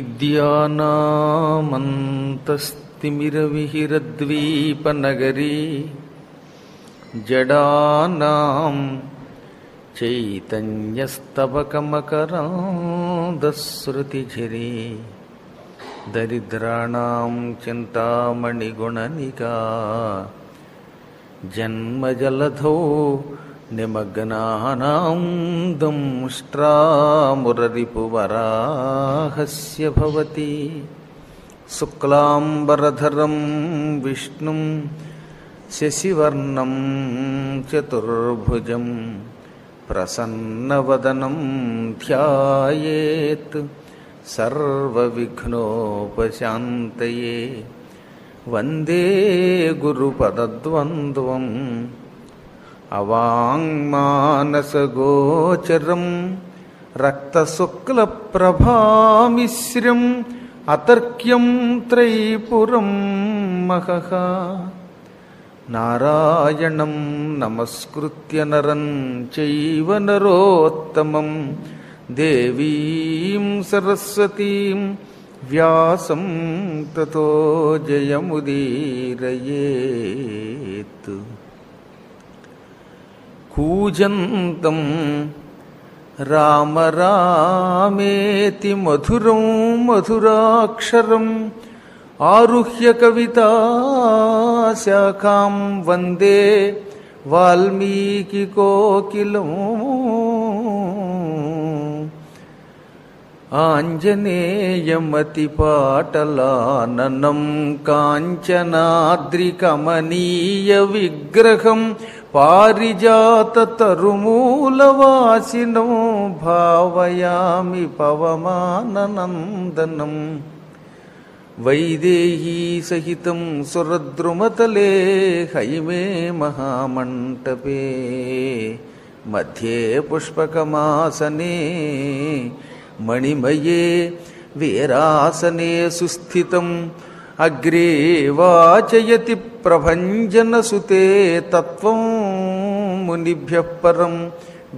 అవిద్యానామంతస్తిమిరవిహిరద్వీపనగరీ జడానాం చైతన్యస్తబకమకరాంధశ్రుతిఝరీ దరిద్రాణాం చింతామణిగుణనికా జన్మజలధౌ నిమగ్నానాం దంష్ట్రామురరిపువరాహస్య భవతి శుక్లాంబరధరం విష్ణుం శశివర్ణం చతుర్భుజం ప్రసన్నవదనం ధ్యాయేత్ సర్వవిఘ్నోపశాంతయే వందే గురుపదద్వంద్వం అవాంగ్మానసగోచరం రక్తశుక్లప్రభామిశ్రం అతర్క్యం త్రైపురం మహః నారాయణం నమస్కృత్య నరం చైవ నరోత్తమం దేవీం సరస్వతీం వ్యాసం తతో జయముదీరయేత్. కూజంతం రామ రామేతి మధురం మధురాక్షరం ఆరుహ్య కవితాశాఖాం వందే వాల్మీకికోకిలం. ఆంజనేయమతిపాటలాననం కాంచనాద్రికమనీయ విగ్రహం పారిజాతతరుమూలవాసినం భావయామి పవమాననందనం. వైదేహీ సహితం సురద్రుమతలే హైమే మహామంటపే మధ్యే పుష్పకమాసనే మణిమయే వీరాసనే సుస్థితం. అగ్రే వాచయతి ప్రభంజనసుతే తత్వం మునిభ్యః పరం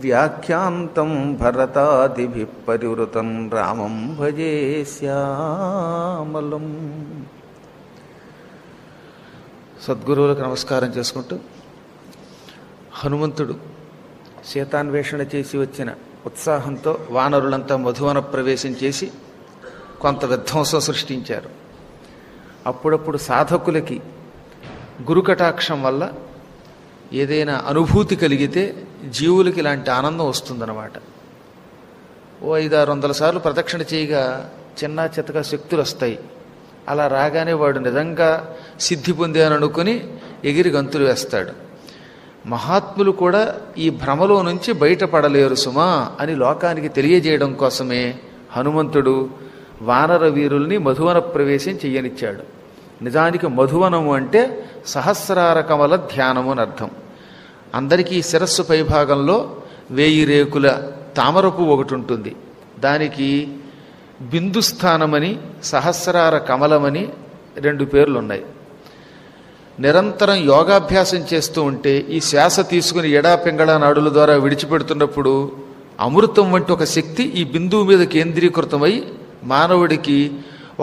వ్యాఖ్యాంతం భరతాదిభిః పరివృతం రామం భజే శ్యామలం. సద్గురువులకు నమస్కారం చేసుకుంటూ, హనుమంతుడు సీతాన్వేషణ చేసి వచ్చిన ఉత్సాహంతో వానరులంతా మధువన ప్రవేశం చేసి కొంత విధ్వంసం సృష్టించారు. అప్పుడప్పుడు సాధకులకి గురుకటాక్షం వల్ల ఏదైనా అనుభూతి కలిగితే జీవులకి ఇలాంటి ఆనందం వస్తుందన్నమాట. ఓ 500-600 సార్లు ప్రదక్షిణ చేయగా చిన్న చితక శక్తులు వస్తాయి. అలా రాగానే వాడు నిజంగా సిద్ధి పొందాను అనుకుని ఎగిరి గంతులు వేస్తాడు. మహాత్ములు కూడా ఈ భ్రమలో నుంచి బయటపడలేరు సుమా అని లోకానికి తెలియజేయడం కోసమే హనుమంతుడు వానర వీరుల్ని మధువన ప్రవేశం చెయ్యనిచ్చాడు. నిజానికి మధువనము అంటే సహస్రార కమల ధ్యానము అని అర్థం. అందరికీ శిరస్సు పైభాగంలో 1000 రేకుల తామరపు ఒకటి ఉంటుంది. దానికి బిందుస్థానమని సహస్రార కమలమని 2 పేర్లున్నాయి. నిరంతరం యోగాభ్యాసం చేస్తూ ఉంటే ఈ శ్వాస తీసుకుని ఎడా పింగళ నాడుల ద్వారా విడిచిపెడుతున్నప్పుడు అమృతం వంటి ఒక శక్తి ఈ బిందువు మీద కేంద్రీకృతమై మానవుడికి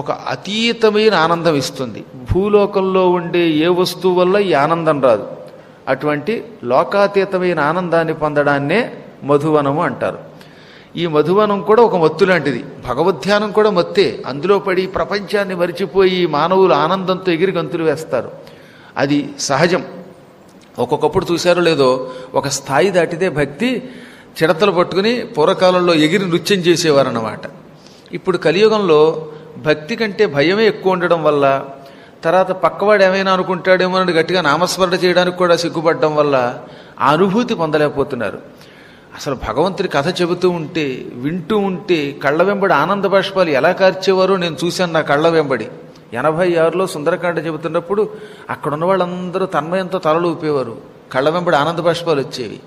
ఒక అతీతమైన ఆనందం ఇస్తుంది. భూలోకంలో ఉండే ఏ వస్తువు వల్ల ఈ ఆనందం రాదు. అటువంటి లోకాతీతమైన ఆనందాన్ని పొందడాన్నే మధువనము అంటారు. ఈ మధువనం కూడా ఒక మత్తు లాంటిది. భగవద్ధ్యానం కూడా మత్తే. అందులో పడి ప్రపంచాన్ని మరిచిపోయి మానవులు ఆనందంతో ఎగిరి గంతులు వేస్తారు. అది సహజం. ఒక్కొక్కప్పుడు చూశారో లేదో, ఒక స్థాయి దాటితే భక్తి చిడతలు పట్టుకుని పూర్వకాలంలో ఎగిరి నృత్యం చేసేవారన్నమాట. ఇప్పుడు కలియుగంలో భక్తి కంటే భయమే ఎక్కువ ఉండడం వల్ల, తర్వాత పక్కవాడు ఏమైనా అనుకుంటాడేమో అని గట్టిగా నామస్మరణ చేయడానికి కూడా సిగ్గుపడడం వల్ల ఆ అనుభూతి పొందలేకపోతున్నారు. అసలు భగవంతుడి కథ చెబుతూ ఉంటే, వింటూ ఉంటే కళ్ళ వెంబడి ఆనంద బాష్పాలు ఎలా కార్చేవారో నేను చూశాను నా కళ్ళ వెంబడి. 86లో సుందరకాండ చెబుతున్నప్పుడు అక్కడున్న వాళ్ళందరూ తన్మయంతో తలలు ఊపేవారు. కళ్ళ వెంబడి ఆనంద బాష్పాలు వచ్చేవి.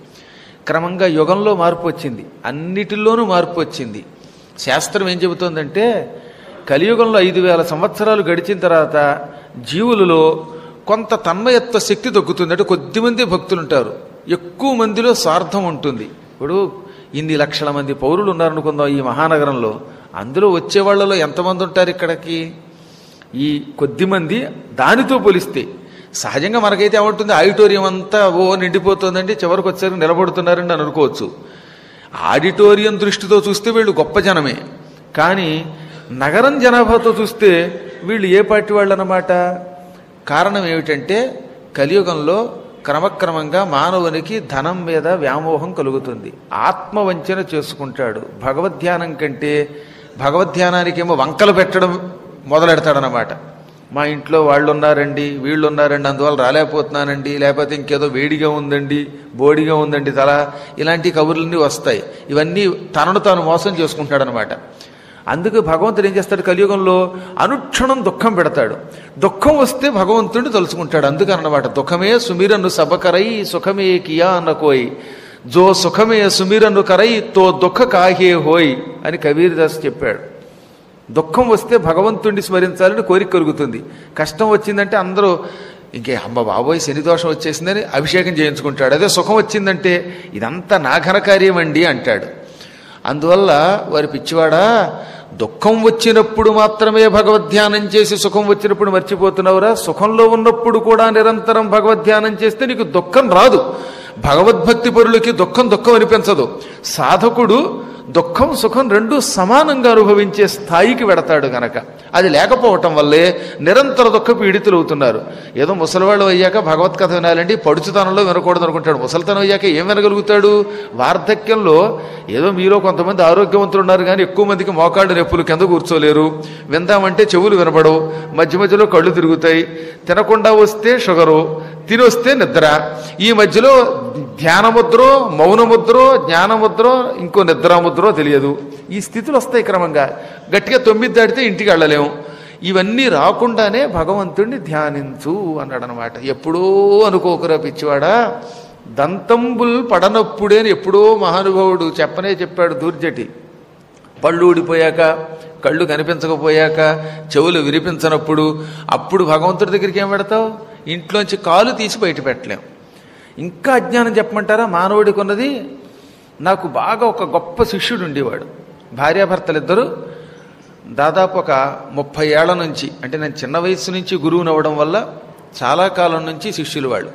క్రమంగా యుగంలో మార్పు వచ్చింది, అన్నిటిలోనూ మార్పు వచ్చింది. శాస్త్రం ఏం చెబుతోందంటే, కలియుగంలో 5000 సంవత్సరాలు గడిచిన తర్వాత జీవులలో కొంత తన్మయత్వ శక్తి తగ్గుతుంది. అంటే కొద్దిమంది భక్తులు ఉంటారు, ఎక్కువ మందిలో స్వార్థం ఉంటుంది. ఇప్పుడు ఇన్ని లక్షల మంది పౌరులు ఉన్నారనుకుందాం ఈ మహానగరంలో, అందులో వచ్చేవాళ్లలో ఎంతమంది ఉంటారు ఇక్కడికి? ఈ కొద్ది మంది దానితో పోలిస్తే సహజంగా మనకైతే ఏమంటుంది, ఆడిటోరియం అంతా నిండిపోతుందండి, చివరికి వచ్చేసరికి నిలబడుతున్నారండి అని అనుకోవచ్చు. ఆడిటోరియం దృష్టితో చూస్తే వీళ్ళు గొప్ప జనమే. కానీ నగరం జనాభాతో చూస్తే వీళ్ళు ఏ పార్టీ వాళ్ళు అన్నమాట. కారణం ఏమిటంటే కలియుగంలో క్రమక్రమంగా మానవునికి ధనం మీద వ్యామోహం కలుగుతుంది, ఆత్మవంచన చేసుకుంటాడు. భగవద్ధ్యానం కంటే భగవద్ధ్యానానికేమో వంకలు పెట్టడం మొదలెడతాడనమాట. మా ఇంట్లో వాళ్ళు ఉన్నారండి, వీళ్ళు ఉన్నారండి, అందువల్ల రాలేకపోతున్నానండి, లేకపోతే ఇంకేదో వేడిగా ఉందండి, బోడిగా ఉందండి తల, ఇలాంటి కబుర్లన్నీ వస్తాయి. ఇవన్నీ తనను తాను మోసం చేసుకుంటాడనమాట. అందుకు భగవంతుడు ఏం చేస్తాడు, కలియుగంలో అనుక్షణం దుఃఖం పెడతాడు. దుఃఖం వస్తే భగవంతుడిని తలుచుకుంటాడు. అందుకనమాట దుఃఖమే సుమిరను సబకరై సుఖమే కియా అన్నకోయ్, జో సుఖమే సుమిరను కరై తో దుఃఖ కాహే హోయ్ అని కబీర్దాస్ చెప్పాడు. దుఃఖం వస్తే భగవంతుడిని స్మరించాలని కోరిక కలుగుతుంది. కష్టం వచ్చిందంటే అందరూ ఇంకే అమ్మ బాబోయ్ శనిదోషం వచ్చేసిందని అభిషేకం చేయించుకుంటాడు. అదే సుఖం వచ్చిందంటే ఇదంతా నా ఘనకార్యం అండి అంటాడు. అందువల్ల వారి పిచ్చివాడా, దుఃఖం వచ్చినప్పుడు మాత్రమే భగవద్ధ్యానం చేసి సుఖం వచ్చినప్పుడు మర్చిపోతున్నావురా. సుఖంలో ఉన్నప్పుడు కూడా నిరంతరం భగవద్ధ్యానం చేస్తే నీకు దుఃఖం రాదు. భగవద్భక్తి పరులకి దుఃఖం దుఃఖం అనిపించదు. సాధకుడు దుఃఖం సుఖం రెండూ సమానంగా అనుభవించే స్థాయికి వెడతాడు గనక. అది లేకపోవటం వల్లే నిరంతర దుఃఖ పీడితులు అవుతున్నారు. ఏదో ముసలివాళ్ళు అయ్యాక భగవత్ కథ వినాలండి, పడుచుతనంలో వినకూడదు అనుకుంటాడు. ముసలితనం అయ్యాక ఏం వినగలుగుతాడు? వార్ధక్యంలో ఏదో మీలో కొంతమంది ఆరోగ్యవంతులు ఉన్నారు కానీ ఎక్కువ మందికి మోకాళ్ళు నొప్పులు కింద కూర్చోలేరు. విందామంటే చెవులు వినబడవు, మధ్య మధ్యలో కళ్ళు తిరుగుతాయి, తినకుండా వస్తే షుగరు, తినొస్తే నిద్ర, ఈ మధ్యలో ధ్యానముద్రో మౌనముద్రో జ్ఞానముద్రో ఇంకో నిద్రాముద్రో తెలియదు. ఈ స్థితులు వస్తాయి క్రమంగా. గట్టిగా 9 దాటితే ఇంటికి వెళ్ళలేము. ఇవన్నీ రాకుండానే భగవంతుడిని ధ్యానించు అన్నాడనమాట. ఎప్పుడో అనుకోకురా పిచ్చివాడా, దంతంబుల్ పడనప్పుడే అని ఎప్పుడో మహానుభావుడు చెప్పాడు దూర్జటి. పళ్ళు ఊడిపోయాక, కళ్ళు కనిపించకపోయాక, చెవులు వినిపించనప్పుడు అప్పుడు భగవంతుడి దగ్గరికి ఏం పెడతావు? ఇంట్లోంచి కాలు తీసి బయట పెట్టలేం. ఇంకా అజ్ఞానం చెప్పమంటారా? మానవుడికి ఉన్నది. నాకు బాగా ఒక గొప్ప శిష్యుడు ఉండేవాడు. భార్యాభర్తలిద్దరూ దాదాపు ఒక 30 ఏళ్ల నుంచి, అంటే నేను చిన్న వయసు నుంచి గురువుని అవ్వడం వల్ల చాలా కాలం నుంచి శిష్యులు వాళ్ళు.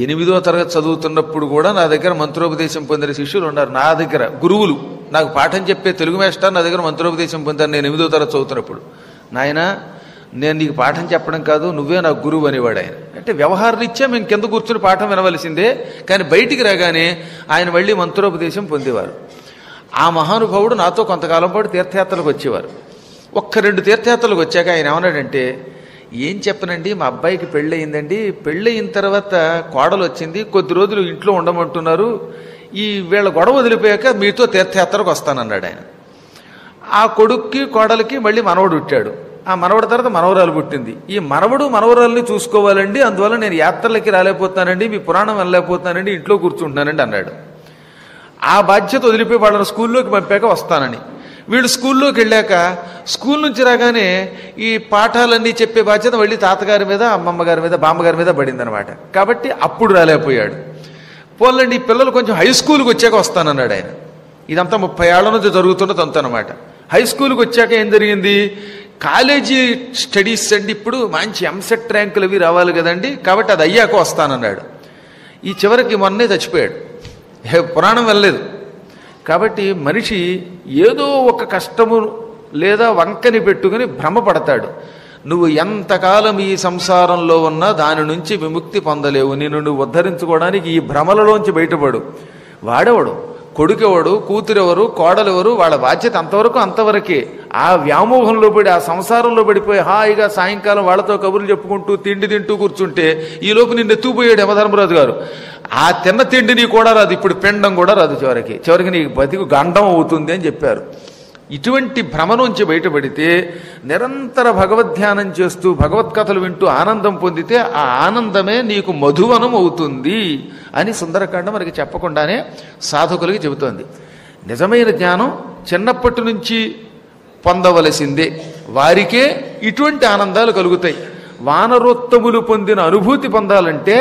8వ తరగతి చదువుతున్నప్పుడు కూడా నా దగ్గర మంత్రోపదేశం పొందిన శిష్యులు ఉన్నారు. నా దగ్గర గురువులు, నాకు పాఠం చెప్పే తెలుగు మాస్టర్ నా దగ్గర మంత్రోపదేశం పొందాను నేను 8వ తరగతి చదువుతున్నప్పుడు. నాయన నేను నీకు పాఠం చెప్పడం కాదు, నువ్వే నాకు గురువు అనేవాడు ఆయన. అంటే వ్యవహారరీత్యా మేము కింద కూర్చుని పాఠం వినవలసిందే, కానీ బయటికి రాగానే ఆయన మళ్ళీ మంత్రోపదేశం పొందేవారు. ఆ మహానుభావుడు నాతో కొంతకాలం పాటు తీర్థయాత్రలకు వచ్చేవారు. 1-2 తీర్థయాత్రలకు వచ్చాక ఆయన ఏమన్నాడంటే, ఏం చెప్పనండి, మా అబ్బాయికి పెళ్ళయిందండి, పెళ్ళయిన తర్వాత కోడలు వచ్చింది, కొద్ది రోజులు ఇంట్లో ఉండమంటున్నారు, ఈ వీళ్ళ గొడవ వదిలిపోయాక మీతో తీర్థయాత్రకు వస్తానన్నాడు ఆయన. ఆ కొడుక్కి కోడలికి మళ్ళీ మనవడు పుట్టాడు. ఆ మనవడి తర్వాత మనవరాలు పుట్టింది. ఈ మనవడు మనవరాల్ని చూసుకోవాలండి, అందువల్ల నేను యాత్రలకి రాలేకపోతానండి, మీ పురాణం వెళ్ళలేకపోతానండి, ఇంట్లో కూర్చుంటున్నానండి అన్నాడు. ఆ బాధ్యత వదిలిపోయి వాళ్ళని స్కూల్లోకి పంపాక వస్తానని. వీళ్ళు స్కూల్లోకి వెళ్ళాక స్కూల్ నుంచి రాగానే ఈ పాఠాలన్నీ చెప్పే బాధ్యత మళ్ళీ తాతగారి మీద, అమ్మమ్మ గారి మీద, బామ్మగారి మీద పడిందనమాట. కాబట్టి అప్పుడు రాలేకపోయాడు. పోలండి, ఈ పిల్లలు కొంచెం హై స్కూల్కి వచ్చాక వస్తానన్నాడు ఆయన. ఇదంతా 30 ఏళ్ల నుంచి జరుగుతున్న తంతు అనమాట. హై స్కూల్కి వచ్చాక ఏం జరిగింది? కాలేజీ స్టడీస్ అండి, ఇప్పుడు మంచి ఎంసెట్ ర్యాంకులు అవి రావాలి కదండి, కాబట్టి అది అయ్యాక వస్తానన్నాడు. ఈ చివరికి మొన్నే చచ్చిపోయాడు, పురాణం వెళ్ళలేదు. కాబట్టి మనిషి ఏదో ఒక కష్టము లేదా వంకని పెట్టుకుని భ్రమపడతాడు. నువ్వు ఎంతకాలం ఈ సంసారంలో ఉన్నా దాని నుంచి విముక్తి పొందలేవు. నిన్ను నువ్వు ఉద్ధరించుకోవడానికి ఈ భ్రమలలోంచి బయటపడు. వాడెవడు, కొడుకెవడు, కూతురెవరు, కోడలెవరు, వాళ్ళ బాధ్యత అంతవరకే. ఆ వ్యామోహంలో పడి, ఆ సంసారంలో పడిపోయి హాయిగా సాయంకాలం వాళ్ళతో కబుర్లు చెప్పుకుంటూ తిండి తింటూ కూర్చుంటే ఈలోపు నిన్ను ఎత్తుకుపోయాడు యమధర్మరాజు గారు. ఆ తిన్న తిండి నీ కూడా రాదు, ఇప్పుడు పిండం కూడా రాదు, చివరికి నీకు బతికు గండం అవుతుంది అని చెప్పారు. ఇటువంటి భ్రమ నుంచి బయటపడితే నిరంతర భగవద్ధ్యానం చేస్తూ భగవత్కథలు వింటూ ఆనందం పొందితే ఆ ఆనందమే నీకు మధువనం అవుతుంది అని సుందరకాండ మనకి చెప్పకుండానే సాధకులకి చెబుతోంది. నిజమైన జ్ఞానం చిన్నప్పటి నుంచి పొందవలసిందే, వారికే ఇటువంటి ఆనందాలు కలుగుతాయి. వానరోత్తములు పొందిన అనుభూతి పొందాలంటే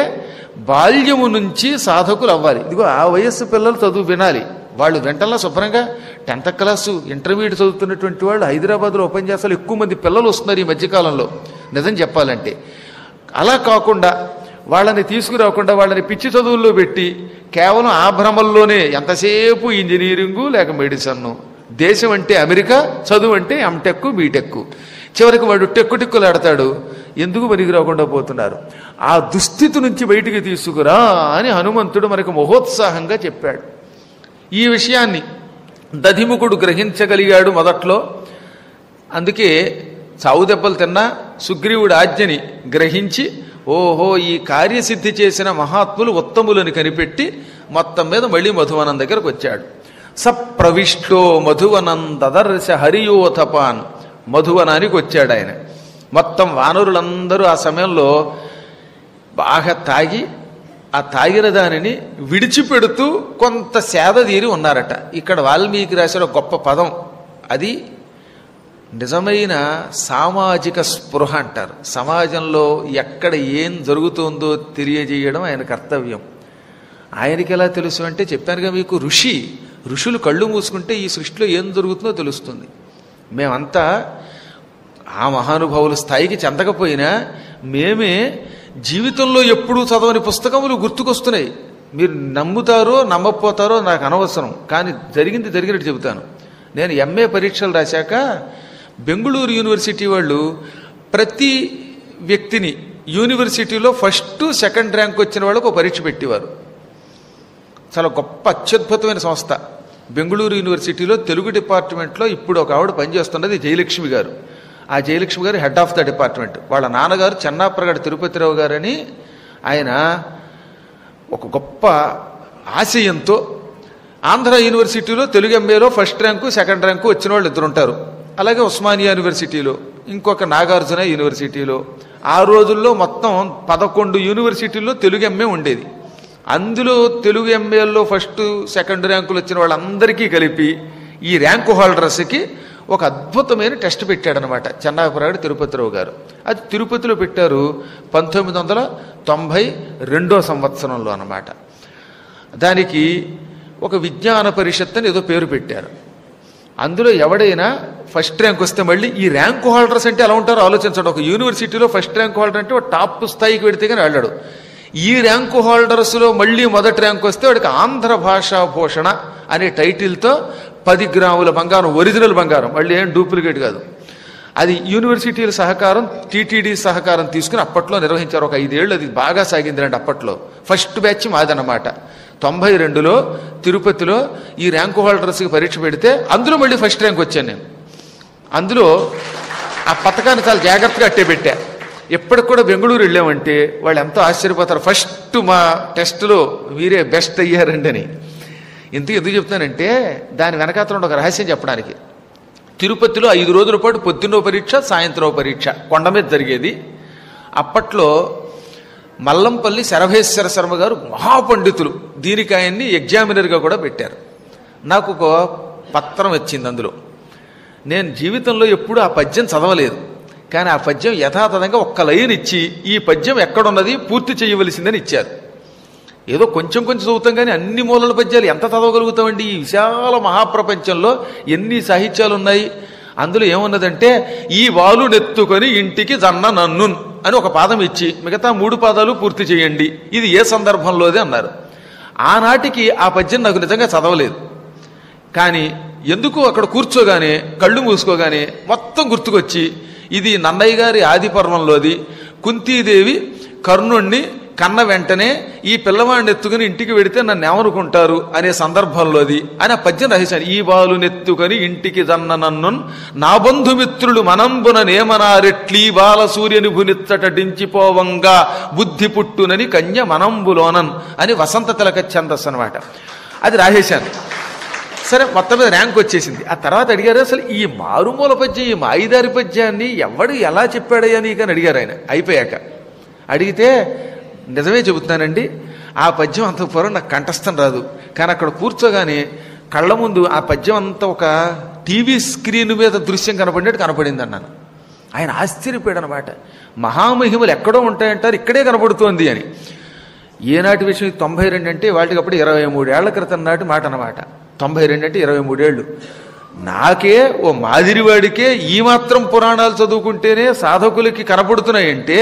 బాల్యము నుంచి సాధకులు అవ్వాలి. ఇదిగో ఆ వయస్సు పిల్లలు చదువు వినాలి. వాళ్ళు వెంటనే శుభ్రంగా 10th క్లాసు ఇంటర్మీడియట్ చదువుతున్నటువంటి వాళ్ళు హైదరాబాద్లో ఉపన్యాసాలు ఎక్కువ మంది పిల్లలు వస్తున్నారు ఈ మధ్యకాలంలో నిజం చెప్పాలంటే. అలా కాకుండా వాళ్ళని తీసుకురాకుండా వాళ్ళని పిచ్చి చదువుల్లో పెట్టి కేవలం ఆ భ్రమల్లోనే ఎంతసేపు ఇంజనీరింగు లేక మెడిసిన్, దేశం అంటే అమెరికా, చదువు అంటే ఎంటెక్ బీటెక్, చివరికి వాడు టెక్కుటిక్కులు ఆడతాడు. ఎందుకు పనికి రాకుండా పోతున్నారు? ఆ దుస్థితి నుంచి బయటికి తీసుకురా అని హనుమంతుడు మనకు మహోత్సాహంగా చెప్పాడు. ఈ విషయాన్ని దధిముఖుడు గ్రహించగలిగాడు మొదట్లో. అందుకే చావు దెబ్బలు తిన్నా సుగ్రీవుడి ఆజ్ఞని గ్రహించి ఓహో ఈ కార్యసిద్ధి చేసిన మహాత్ములు ఉత్తములని కనిపెట్టి మొత్తం మీద మళ్ళీ మధువనం దగ్గరకు వచ్చాడు. సప్రవిష్టో మధువనం దదర్శ హరియోథపాన్, మధువనానికి వచ్చాడు ఆయన. మొత్తం వానరులందరూ ఆ సమయంలో బాగా తాగి ఆ తాగిన దానిని విడిచిపెడుతూ కొంత సేద తీరి ఉన్నారట. ఇక్కడ వాల్మీకి రాసిన గొప్ప పదం అది. నిజమైన సామాజిక స్పృహ అంటారు. సమాజంలో ఎక్కడ ఏం జరుగుతుందో తెలియజేయడం ఆయన కర్తవ్యం. ఆయనకి ఎలా తెలుసు అంటే చెప్పానుగా మీకు, ఋషులు కళ్ళు మూసుకుంటే ఈ సృష్టిలో ఏం జరుగుతుందో తెలుస్తుంది. మేమంతా ఆ మహానుభావుల స్థాయికి చెందకపోయినా మేమే జీవితంలో ఎప్పుడూ చదవని పుస్తకములు గుర్తుకొస్తున్నాయి. మీరు నమ్ముతారో నమ్మకపోతారో నాకు అనవసరం, కానీ జరిగినట్టు చెబుతాను. నేను ఎంఏ పరీక్షలు రాశాక బెంగుళూరు యూనివర్సిటీ వాళ్ళు ప్రతి వ్యక్తిని యూనివర్సిటీలో ఫస్ట్ సెకండ్ ర్యాంక్ వచ్చిన వాళ్ళకు ఒక పరీక్ష పెట్టేవారు. చాలా గొప్ప అత్యద్భుతమైన సంస్థ. బెంగుళూరు యూనివర్సిటీలో తెలుగు డిపార్ట్మెంట్లో ఇప్పుడు ఒక ఆవిడ పనిచేస్తున్నది జయలక్ష్మి గారు. ఆ జయలక్ష్మి గారు హెడ్ ఆఫ్ ద డిపార్ట్మెంట్. వాళ్ళ నాన్నగారు చెన్నాప్రగడ తిరుపతిరావు గారని ఆయన ఒక గొప్ప ఆశయంతో ఆంధ్ర యూనివర్సిటీలో తెలుగు ఎంఏలో ఫస్ట్ ర్యాంకు సెకండ్ ర్యాంకు వచ్చిన వాళ్ళు ఇద్దరు ఉంటారు. అలాగే ఉస్మానియా యూనివర్సిటీలో, ఇంకొక నాగార్జున యూనివర్సిటీలో, ఆ రోజుల్లో మొత్తం 11 యూనివర్సిటీల్లో తెలుగు ఎంఏ ఉండేది. అందులో తెలుగు ఎంఏల్లో ఫస్ట్ సెకండ్ ర్యాంకులు వచ్చిన వాళ్ళందరికీ కలిపి ఈ ర్యాంకు హోల్డర్స్కి ఒక అద్భుతమైన టెస్ట్ పెట్టాడనమాట చెన్నాప్రగడ తిరుపతిరావు గారు. అది తిరుపతిలో పెట్టారు 1992 సంవత్సరంలో అన్నమాట. దానికి ఒక విజ్ఞాన పరిషత్ అని ఏదో పేరు పెట్టారు. అందులో ఎవడైనా ఫస్ట్ ర్యాంక్ వస్తే మళ్ళీ ఈ ర్యాంకు హోల్డర్స్ అంటే ఎలా ఉంటారో ఆలోచించండి. ఒక యూనివర్సిటీలో ఫస్ట్ ర్యాంక్ హోల్డర్ అంటే ఒక టాప్ స్థాయికి పెడితే కానీ వెళ్ళాడు. ఈ ర్యాంకు హోల్డర్స్లో మళ్ళీ మొదటి ర్యాంక్ వస్తే వాడికి ఆంధ్ర భాషా భూషణ అనే టైటిల్తో 10 గ్రాముల బంగారం, ఒరిజినల్ బంగారం, మళ్ళీ ఏం డూప్లికేట్ కాదు. అది యూనివర్సిటీల సహకారం, టీటీడీ సహకారం తీసుకుని అప్పట్లో నిర్వహించారు. ఒక 5 ఏళ్ళు అది బాగా సాగింది రండి. అప్పట్లో ఫస్ట్ బ్యాచ్ మాదన్నమాట. 92లో తిరుపతిలో ఈ ర్యాంకు హోల్డర్స్కి పరీక్ష పెడితే అందులో మళ్ళీ ఫస్ట్ ర్యాంక్ వచ్చాను నేను. అందులో ఆ పథకాన్ని చాలా జాగ్రత్తగా అట్టే పెట్టా. ఎప్పటికి కూడా బెంగళూరు వెళ్ళామంటే వాళ్ళు ఎంతో ఆశ్చర్యపోతారు, ఫస్ట్ మా టెస్టులో మీరే బెస్ట్ అయ్యారండి అని. ఎందుకు చెప్తానంటే దాని వెనకాతల ఒక రహస్యం చెప్పడానికి. తిరుపతిలో 5 రోజుల పాటు పొద్దున్నో పరీక్ష, సాయంత్రం పరీక్ష కొండ మీద జరిగేది. అప్పట్లో మల్లంపల్లి శరభేశ్వర శర్మ గారు మహాపండితులు, దీనికి ఆయన్ని ఎగ్జామినర్గా కూడా పెట్టారు. నాకు ఒక పత్రం వచ్చింది. అందులో నేను జీవితంలో ఎప్పుడూ ఆ పద్యం చదవలేదు, కానీ ఆ పద్యం యథాతథంగా ఒక్క లైన్ ఇచ్చి ఈ పద్యం ఎక్కడున్నది పూర్తి చేయవలసిందని ఇచ్చారు. ఏదో కొంచెం చదువుతాం కానీ అన్ని మూలల పద్యాలు ఎంత చదవగలుగుతామండి? ఈ విశాల మహాప్రపంచంలో ఎన్ని సాహిత్యాలు ఉన్నాయి. అందులో ఏమున్నదంటే ఈ వాలు నెత్తుకొని ఇంటికి జన్న నన్నున్ అని ఒక పాదం ఇచ్చి మిగతా 3 పాదాలు పూర్తి చేయండి, ఇది ఏ సందర్భంలోదే అన్నారు. ఆనాటికి ఆ పద్యం నాకు నిజంగా చదవలేదు, కానీ ఎందుకు అక్కడ కూర్చోగానే కళ్ళు మూసుకోగానే మొత్తం గుర్తుకొచ్చి ఇది నన్నయ్య గారి ఆది పర్వంలోది. కుంతీదేవి కర్ణుణ్ణి కన్న వెంటనే ఈ పిల్లవాడిని ఎత్తుకుని ఇంటికి వెడితే నన్ను ఏమనుకుంటారు అనే సందర్భంలోది అని ఆ పద్యం రహించాను. ఈ బాలు నెత్తుకొని ఇంటికి జన్న నన్నున్ నా బంధుమిత్రులు మనంబున నేమనారెట్లీ బాల సూర్యని భునిత్తట డించిపోవంగా బుద్ధి పుట్టునని కన్య మనంబులోనన్ అని వసంత తిలక ఛందస్సు అనమాట. అది రాసేశాను. సరే, మొత్తం మీద ర్యాంక్ వచ్చేసింది. ఆ తర్వాత అడిగారు, అసలు ఈ మారుమూల పద్యం, ఈ మాయిదారి పద్యాన్ని ఎవడు ఎలా చెప్పాడయ్యా నీకని అడిగారు ఆయన. అయిపోయాక అడిగితే నిజమే చెబుతున్నానండి, ఆ పద్యం అంత పూర్వం నాకు కంఠస్థం రాదు, కానీ అక్కడ కూర్చోగానే కళ్ళ ముందు ఆ పద్యం అంతా ఒక టీవీ స్క్రీన్ మీద దృశ్యం కనపడినట్టు కనపడింది అన్నాను. ఆయన ఆశ్చర్యపోయాడు అనమాట. మహామహిమలు ఎక్కడో ఉంటాయంటారు, ఇక్కడే కనపడుతోంది అని. ఏనాటి విషయం? 92 అంటే వాటికి అప్పుడు 23 ఏళ్ల క్రితం నాటి మాట అన్నమాట. 92 అంటే 23 ఏళ్ళు. నాకే ఓ మాదిరివాడికే ఈ మాత్రం పురాణాలు చదువుకుంటేనే సాధకులకి కనపడుతున్నాయంటే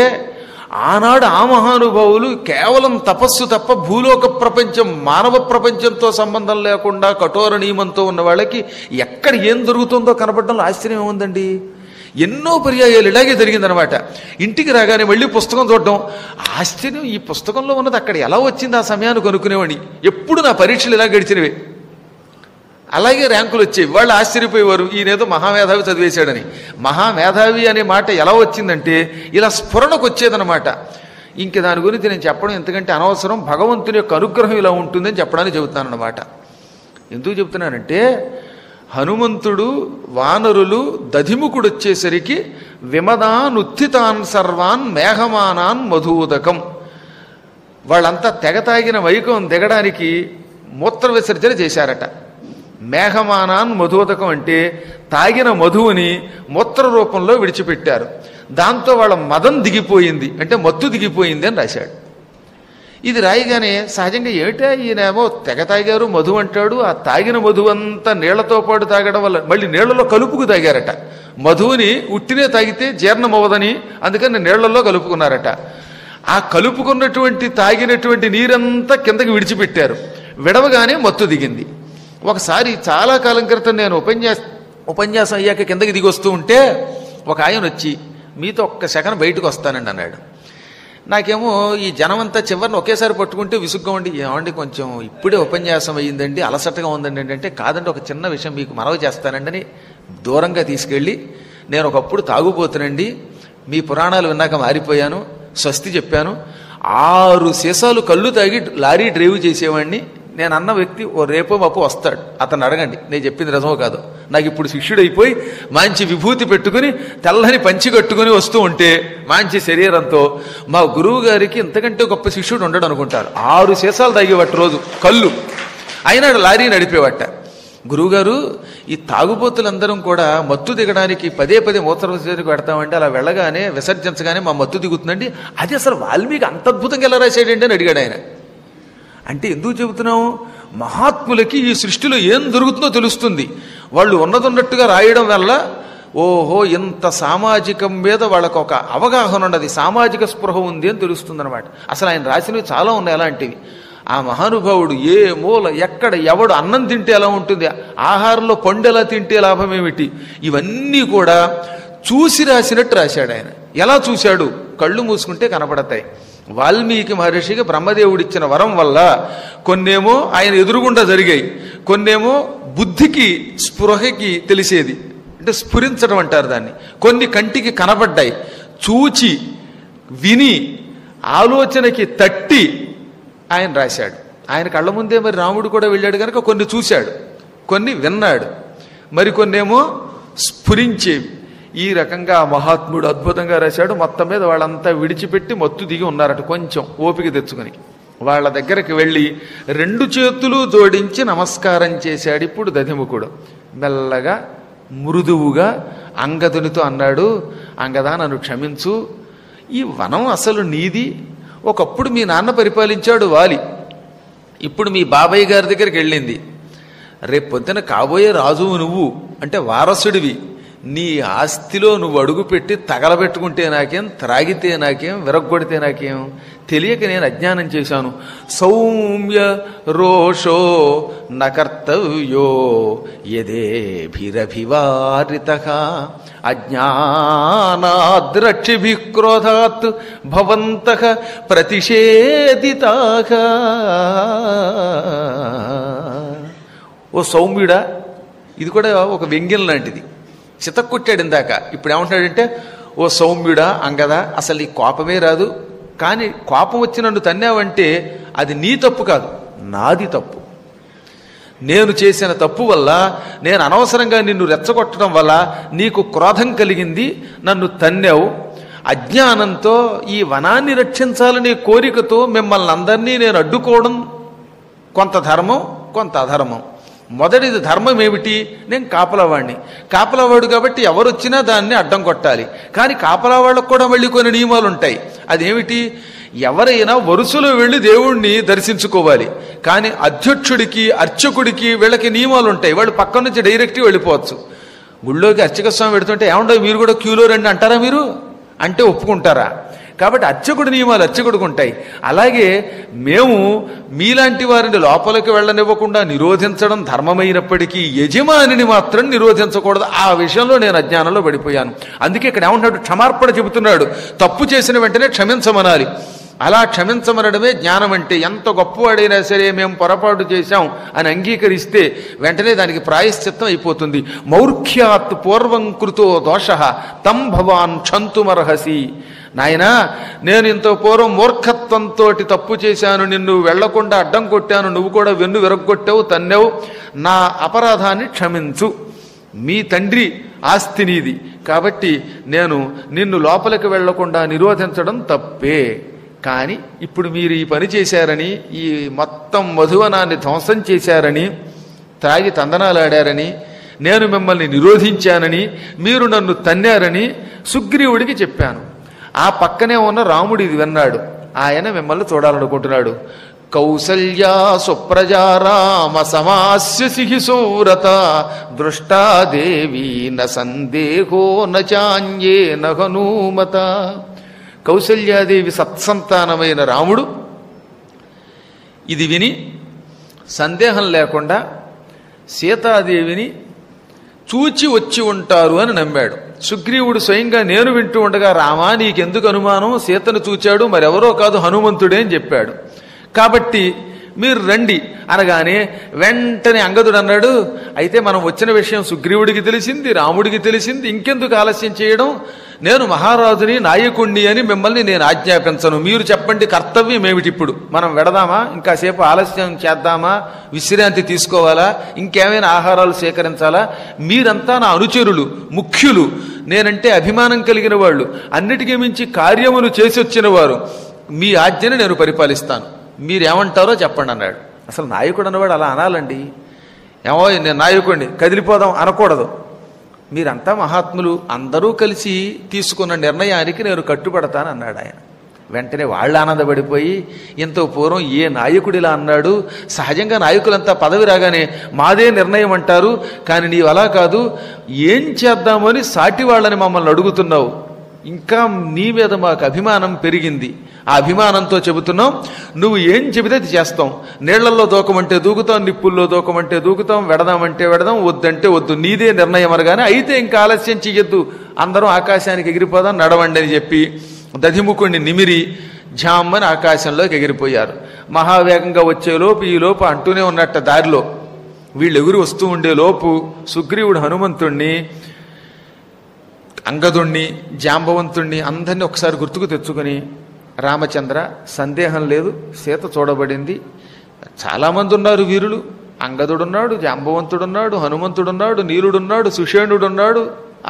ఆనాడు ఆ మహానుభావులు కేవలం తపస్సు తప్ప భూలోక ప్రపంచం మానవ ప్రపంచంతో సంబంధం లేకుండా కఠోర నియమంతో ఉన్న వాళ్ళకి ఎక్కడ ఏం జరుగుతుందో కనపడడంలో ఆశ్చర్యం ఏముందండి. ఎన్నో పర్యాయాలు ఇలాగే జరిగిందనమాట. ఇంటికి రాగానే మళ్ళీ పుస్తకం చూడడం, ఆశ్చర్యం ఈ పుస్తకంలో ఉన్నది అక్కడ ఎలా వచ్చింది ఆ సమయాన్ని కనుక్కునేవాడిని. ఎప్పుడు నా పరీక్షలు ఇలా గడిచినవే. అలాగే ర్యాంకులు వచ్చేవి. వాళ్ళు ఆశ్చర్యపోయేవారు, ఈయనేదో మహామేధావి చదివేశాడని. మహామేధావి అనే మాట ఎలా వచ్చిందంటే ఇలా స్ఫురణకు వచ్చేదనమాట. ఇంక దాని గురించి నేను చెప్పడం ఎందుకంటే అనవసరం, భగవంతుని యొక్క అనుగ్రహం ఇలా ఉంటుందని చెప్పడానికి చెబుతున్నానమాట. ఎందుకు చెబుతున్నానంటే హనుమంతుడు వానరులు దధిముఖుడు వచ్చేసరికి విమదానుత్థితాన్ సర్వాన్ మేఘమానాన్ మధూదకం, వాళ్ళంతా తెగ తాగిన వైకం దిగడానికి మూత్ర విసర్జన చేశారట. మేఘమానాన్ మధువతకం అంటే తాగిన మధువుని మూత్ర రూపంలో విడిచిపెట్టారు. దాంతో వాళ్ళ మదం దిగిపోయింది, అంటే మత్తు దిగిపోయింది అని రాశాడు. ఇది రాయిగానే సహజంగా ఏమిటా ఈయనేమో తెగ తాగారు మధు అంటాడు, ఆ తాగిన మధువు అంతా నీళ్లతో పాటు తాగడం వల్ల మళ్ళీ నీళ్లలో కలుపుకు తాగారట. మధువుని ఉట్టినే తాగితే జీర్ణం అవ్వదని అందుకని నీళ్లలో కలుపుకున్నారట. ఆ కలుపుకున్నటువంటి తాగినటువంటి నీరంతా కిందకి విడిచిపెట్టారు. విడవగానే మత్తు దిగింది. ఒకసారి చాలా కాలం క్రితం నేను ఉపన్యాసం అయ్యాక కిందకి దిగి వస్తూ ఉంటే ఒక ఆయన వచ్చి మీతో ఒక్క సెకండ్ బయటకు వస్తానండి అన్నాడు. నాకేమో ఈ జనమంతా చివరిని ఒకేసారి పట్టుకుంటే విసుగ్గా ఉండి, ఏమండి కొంచెం ఇప్పుడే ఉపన్యాసం అయ్యిందండి, అలసటగా ఉందండి అంటే, కాదండి ఒక చిన్న విషయం మీకు మనవి చేస్తానండి అని దూరంగా తీసుకెళ్ళి, నేను ఒకప్పుడు తాగుపోతానండి, మీ పురాణాలు విన్నాక మారిపోయాను, స్వస్తి చెప్పాను, 6 సీసాలు కళ్ళు తాగి లారీ డ్రైవ్ చేసేవాడిని. నేను అన్న వ్యక్తి ఓ రేపో మాపో వస్తాడు, అతను అడగండి నేను చెప్పింది నిజమో కాదు. నాకు ఇప్పుడు శిష్యుడైపోయి మంచి విభూతి పెట్టుకుని తెల్లని పంచి కట్టుకుని వస్తూ ఉంటే మంచి శరీరంతో మా గురువు గారికి ఇంతకంటే గొప్ప శిష్యుడు ఉండడు అనుకుంటారు. 6 సీసాలు తాగేవాటి రోజు కళ్ళు, అయినా లారీ నడిపేవట. గురువుగారు ఈ తాగుబోతులందరం కూడా మత్తు దిగడానికి పదే మూత్ర విసర్జనకు పెడతామంటే అలా వెళ్ళగానే విసర్జించగానే మా మత్తు దిగుతుందండి, అది అసలు వాల్మీకి అంత అద్భుతంగా ఎలా రాశాడండి అని అడిగాడు ఆయన. అంటే ఎందుకు చెబుతున్నాము, మహాత్ములకి ఈ సృష్టిలో ఏం దొరుకుతుందో తెలుస్తుంది. వాళ్ళు ఉన్నదన్నట్టుగా రాయడం వల్ల ఓహో ఇంత సామాజికం మీద వాళ్ళకు ఒక అవగాహన ఉన్నది, సామాజిక స్పృహ ఉంది అని తెలుస్తుంది అనమాట. అసలు ఆయన రాసినవి చాలా ఉన్నాయి అలాంటివి. ఆ మహానుభావుడు ఏ మూల ఎక్కడ ఎవడు అన్నం తింటే ఎలా ఉంటుంది, ఆహారంలో పండు ఎలా తింటే లాభం ఏమిటి, ఇవన్నీ కూడా చూసి రాసినట్టు రాశాడు ఆయన. ఎలా చూశాడు, కళ్ళు మూసుకుంటే కనపడతాయి. వాల్మీకి మహర్షికి బ్రహ్మదేవుడిచ్చిన వరం వల్ల కొన్నేమో ఆయన ఎదురుగుండా జరిగాయి, కొన్నేమో బుద్ధికి స్పృహకి తెలిసేది, అంటే స్ఫురించడం అంటారు దాన్ని. కొన్ని కంటికి కనబడ్డాయి, చూచి విని ఆలోచనకి తట్టి ఆయన రాశాడు. ఆయన కళ్ళ ముందే మరి రాముడు కూడా వెళ్ళాడు కనుక కొన్ని చూశాడు, కొన్ని విన్నాడు, మరికొన్నేమో స్ఫురించేవి. ఈ రకంగా మహాత్ముడు అద్భుతంగా రాశాడు. మొత్తం మీద వాళ్ళంతా విడిచిపెట్టి మత్తు దిగి ఉన్నారట. కొంచెం ఓపిక తెచ్చుకుని వాళ్ళ దగ్గరికి వెళ్ళి 2 చేతులు జోడించి నమస్కారం చేశాడు. ఇప్పుడు దధిముఖుడు మెల్లగా మృదువుగా అంగదునితో అన్నాడు, అంగదా నన్ను క్షమించు, ఈ వనం అసలు నీది. ఒకప్పుడు మీ నాన్న పరిపాలించాడు వాలి, ఇప్పుడు మీ బాబాయ్ గారి దగ్గరికి వెళ్ళింది. రేపు పొద్దున కాబోయే రాజువు నువ్వు, అంటే వారసుడివి. నీ ఆస్తిలో నువ్వు అడుగు పెట్టి తగలబెట్టుకుంటే నాకేం, త్రాగితే నాకేం, విరగ్గొడితే నాకేం, తెలియక నేను అజ్ఞానం చేశాను. సౌమ్య రోషో నకర్తవ్యో యదేభిరభివారితః అజ్ఞానాద్రక్షిభిః క్రోధాత్ భవంతః ప్రతిషేధితాః. ఓ సౌమ్యుడా, ఇది కూడా ఒక వ్యంగ్యం లాంటిది. చితక్కొట్టాడు ఇందాక, ఇప్పుడు ఏమంటున్నాడంటే ఓ సౌమ్యుడా అంగదా, అసలు ఈ కోపమే రాదు, కానీ కోపం వచ్చి నన్ను తన్నావంటే అది నీ తప్పు కాదు, నాది తప్పు. నేను చేసిన తప్పు వల్ల, నేను అనవసరంగా నిన్ను రెచ్చగొట్టడం వల్ల నీకు క్రోధం కలిగింది, నన్ను తన్నావు. అజ్ఞానంతో ఈ వనాన్ని రక్షించాలనే కోరికతో మిమ్మల్ని అందరినీ నేను అడ్డుకోవడం కొంత ధర్మం, కొంత అధర్మం. మొదటిది ధర్మం ఏమిటి, నేను కాపలావాడిని, కాపలావాడు కాబట్టి ఎవరు వచ్చినా దాన్ని అడ్డం కొట్టాలి. కానీ కాపలావాళ్ళకు కూడా మళ్ళీ కొన్ని నియమాలు ఉంటాయి. అదేమిటి, ఎవరైనా వరుసలో వెళ్ళి దేవుణ్ణి దర్శించుకోవాలి, కానీ అధ్యక్షుడికి అర్చకుడికి వీళ్ళకి నియమాలు ఉంటాయి. వాళ్ళు పక్క నుంచి డైరెక్ట్గా వెళ్ళిపోవచ్చు. గుళ్ళోకి అర్చక స్వామి పెడుతుంటే ఏమండో మీరు కూడా క్యూలో రండి అంటారా? మీరు అంటే ఒప్పుకుంటారా? కాబట్టి అర్చకుడి నియమాలు అర్చకుడికి ఉంటాయి. అలాగే మేము మీలాంటి వారిని లోపలికి వెళ్ళనివ్వకుండా నిరోధించడం ధర్మమైనప్పటికీ యజమానిని మాత్రం నిరోధించకూడదు. ఆ విషయంలో నేను అజ్ఞానంలో పడిపోయాను. అందుకే ఇక్కడ ఏమంటున్నాడు? క్షమార్పణ చెబుతున్నాడు. తప్పు చేసిన వెంటనే క్షమించమనాలి. అలా క్షమించమనడమే జ్ఞానం అంటే. ఎంత గొప్పవాడైనా సరే మేము పొరపాటు చేశాం అని అంగీకరిస్తే వెంటనే దానికి ప్రాయశ్చిత్తం అయిపోతుంది. మౌర్ఖ్యాత్ పూర్వం కృతో దోషః తం భవాన్ క్షంతుమర్హసి. నాయనా, నేను ఇంత పూర్వం మూర్ఖత్వంతో తప్పు చేశాను, నిన్ను వెళ్లకుండా అడ్డం కొట్టాను, నువ్వు కూడా వెన్ను విరగ్గొట్టావు, తన్నావు, నా అపరాధాన్ని క్షమించు. మీ తండ్రి ఆస్తి నీది కాబట్టి నేను నిన్ను లోపలికి వెళ్లకుండా నిరోధించడం తప్పే. కానీ ఇప్పుడు మీరు ఈ పని చేశారని, ఈ మొత్తం మధువనాన్ని ధ్వంసం చేశారని, త్రాగి తందనాలాడారని, నేను మిమ్మల్ని నిరోధించానని, మీరు నన్ను తన్నారని సుగ్రీవుడికి చెప్పాను. ఆ పక్కనే ఉన్న రాముడు ఇది విన్నాడు. ఆయన మిమ్మల్ని చూడాలనుకుంటున్నాడు. కౌసల్యా సుప్రజారామ సమాస్యసి సౌరత దృష్టాదేవీ న సందేహో నాన్యే నహనూమత. కౌసల్యాదేవి సత్సంతానమైన రాముడు ఇది విని సందేహం లేకుండా సీతాదేవిని చూచి వచ్చి ఉంటారు అని నమ్మాడు. సుగ్రీవుడు స్వయంగా నేను వింటూ ఉండగా, రామా నీకెందుకు అనుమానం, సీతను చూచాడు, మరెవరో కాదు హనుమంతుడే అని చెప్పాడు. కాబట్టి మీరు రండి అనగానే వెంటనే అంగదుడు అన్నాడు, అయితే మనం వచ్చిన విషయం సుగ్రీవుడికి తెలిసింది, రాముడికి తెలిసింది, ఇంకెందుకు ఆలస్యం చేయడం, నేను మహారాజుని నాయకుణ్ణి అని మిమ్మల్ని నేను ఆజ్ఞాపించను, మీరు చెప్పండి కర్తవ్యం ఏమిటి, ఇప్పుడు మనం వెడదామా, ఇంకాసేపు ఆలస్యం చేద్దామా, విశ్రాంతి తీసుకోవాలా, ఇంకేమైనా ఆహారాలు సేకరించాలా, మీరంతా నా అనుచరులు, ముఖ్యులు, నేనంటే అభిమానం కలిగిన వాళ్ళు, అన్నిటికీ మించి కార్యములు చేసి వచ్చిన వారు, మీ ఆజ్ఞను నేను పరిపాలిస్తాను, మీరేమంటారో చెప్పండి అన్నాడు. అసలు నాయకుడు అన్నవాడు అలా అనాలండి. ఏమో నేను నాయకుడిని కదిలిపోదాం అనకూడదు. మీరంతా మహాత్ములు, అందరూ కలిసి తీసుకున్న నిర్ణయానికి నేను కట్టుబడతాను అన్నాడు ఆయన. వెంటనే వాళ్ళు ఆనందపడిపోయి, ఎంతో పూర్వం ఏ నాయకుడిలా అన్నాడు, సహజంగా నాయకులంతా పదవి రాగానే మాదే నిర్ణయం అంటారు, కానీ నీవు అలా కాదు, ఏం చేద్దామని సాటి వాళ్ళని మమ్మల్ని అడుగుతున్నావు, ఇంకా నీ మీద మాకు అభిమానం పెరిగింది, ఆ అభిమానంతో చెబుతున్నాం, నువ్వు ఏం చెబితే అది చేస్తాం, నీళ్లలో దూకమంటే దూకుతాం, నిప్పుల్లో దూకమంటే దూకుతాం, వెడదామంటే వెడదాం, వద్దంటే వద్దు, నీదే నిర్ణయం అనగానే అయితే ఇంకా ఆలస్యం చెయ్యొద్దు, అందరం ఆకాశానికి ఎగిరిపోదాం, నడవండి అని చెప్పి దధిముఖుణ్ణి నిమిరి ఝామ్మని ఆకాశంలోకి ఎగిరిపోయారు. మహావేగంగా వచ్చేలోపు ఈలోపు అంటూనే ఉన్నట్ట దారిలో వీళ్ళు ఎగురు వస్తూ ఉండే లోపు సుగ్రీవుడు హనుమంతుణ్ణి, అంగదుణ్ణి, జాంబవంతుణ్ణి అందరినీ ఒకసారి గుర్తుకు తెచ్చుకొని, రామచంద్ర సందేహం లేదు, సీత చూడబడింది, చాలామంది ఉన్నారు వీరులు, అంగదుడున్నాడు, జాంబవంతుడున్నాడు, హనుమంతుడున్నాడు, నీలుడున్నాడు, సుషేణుడున్నాడు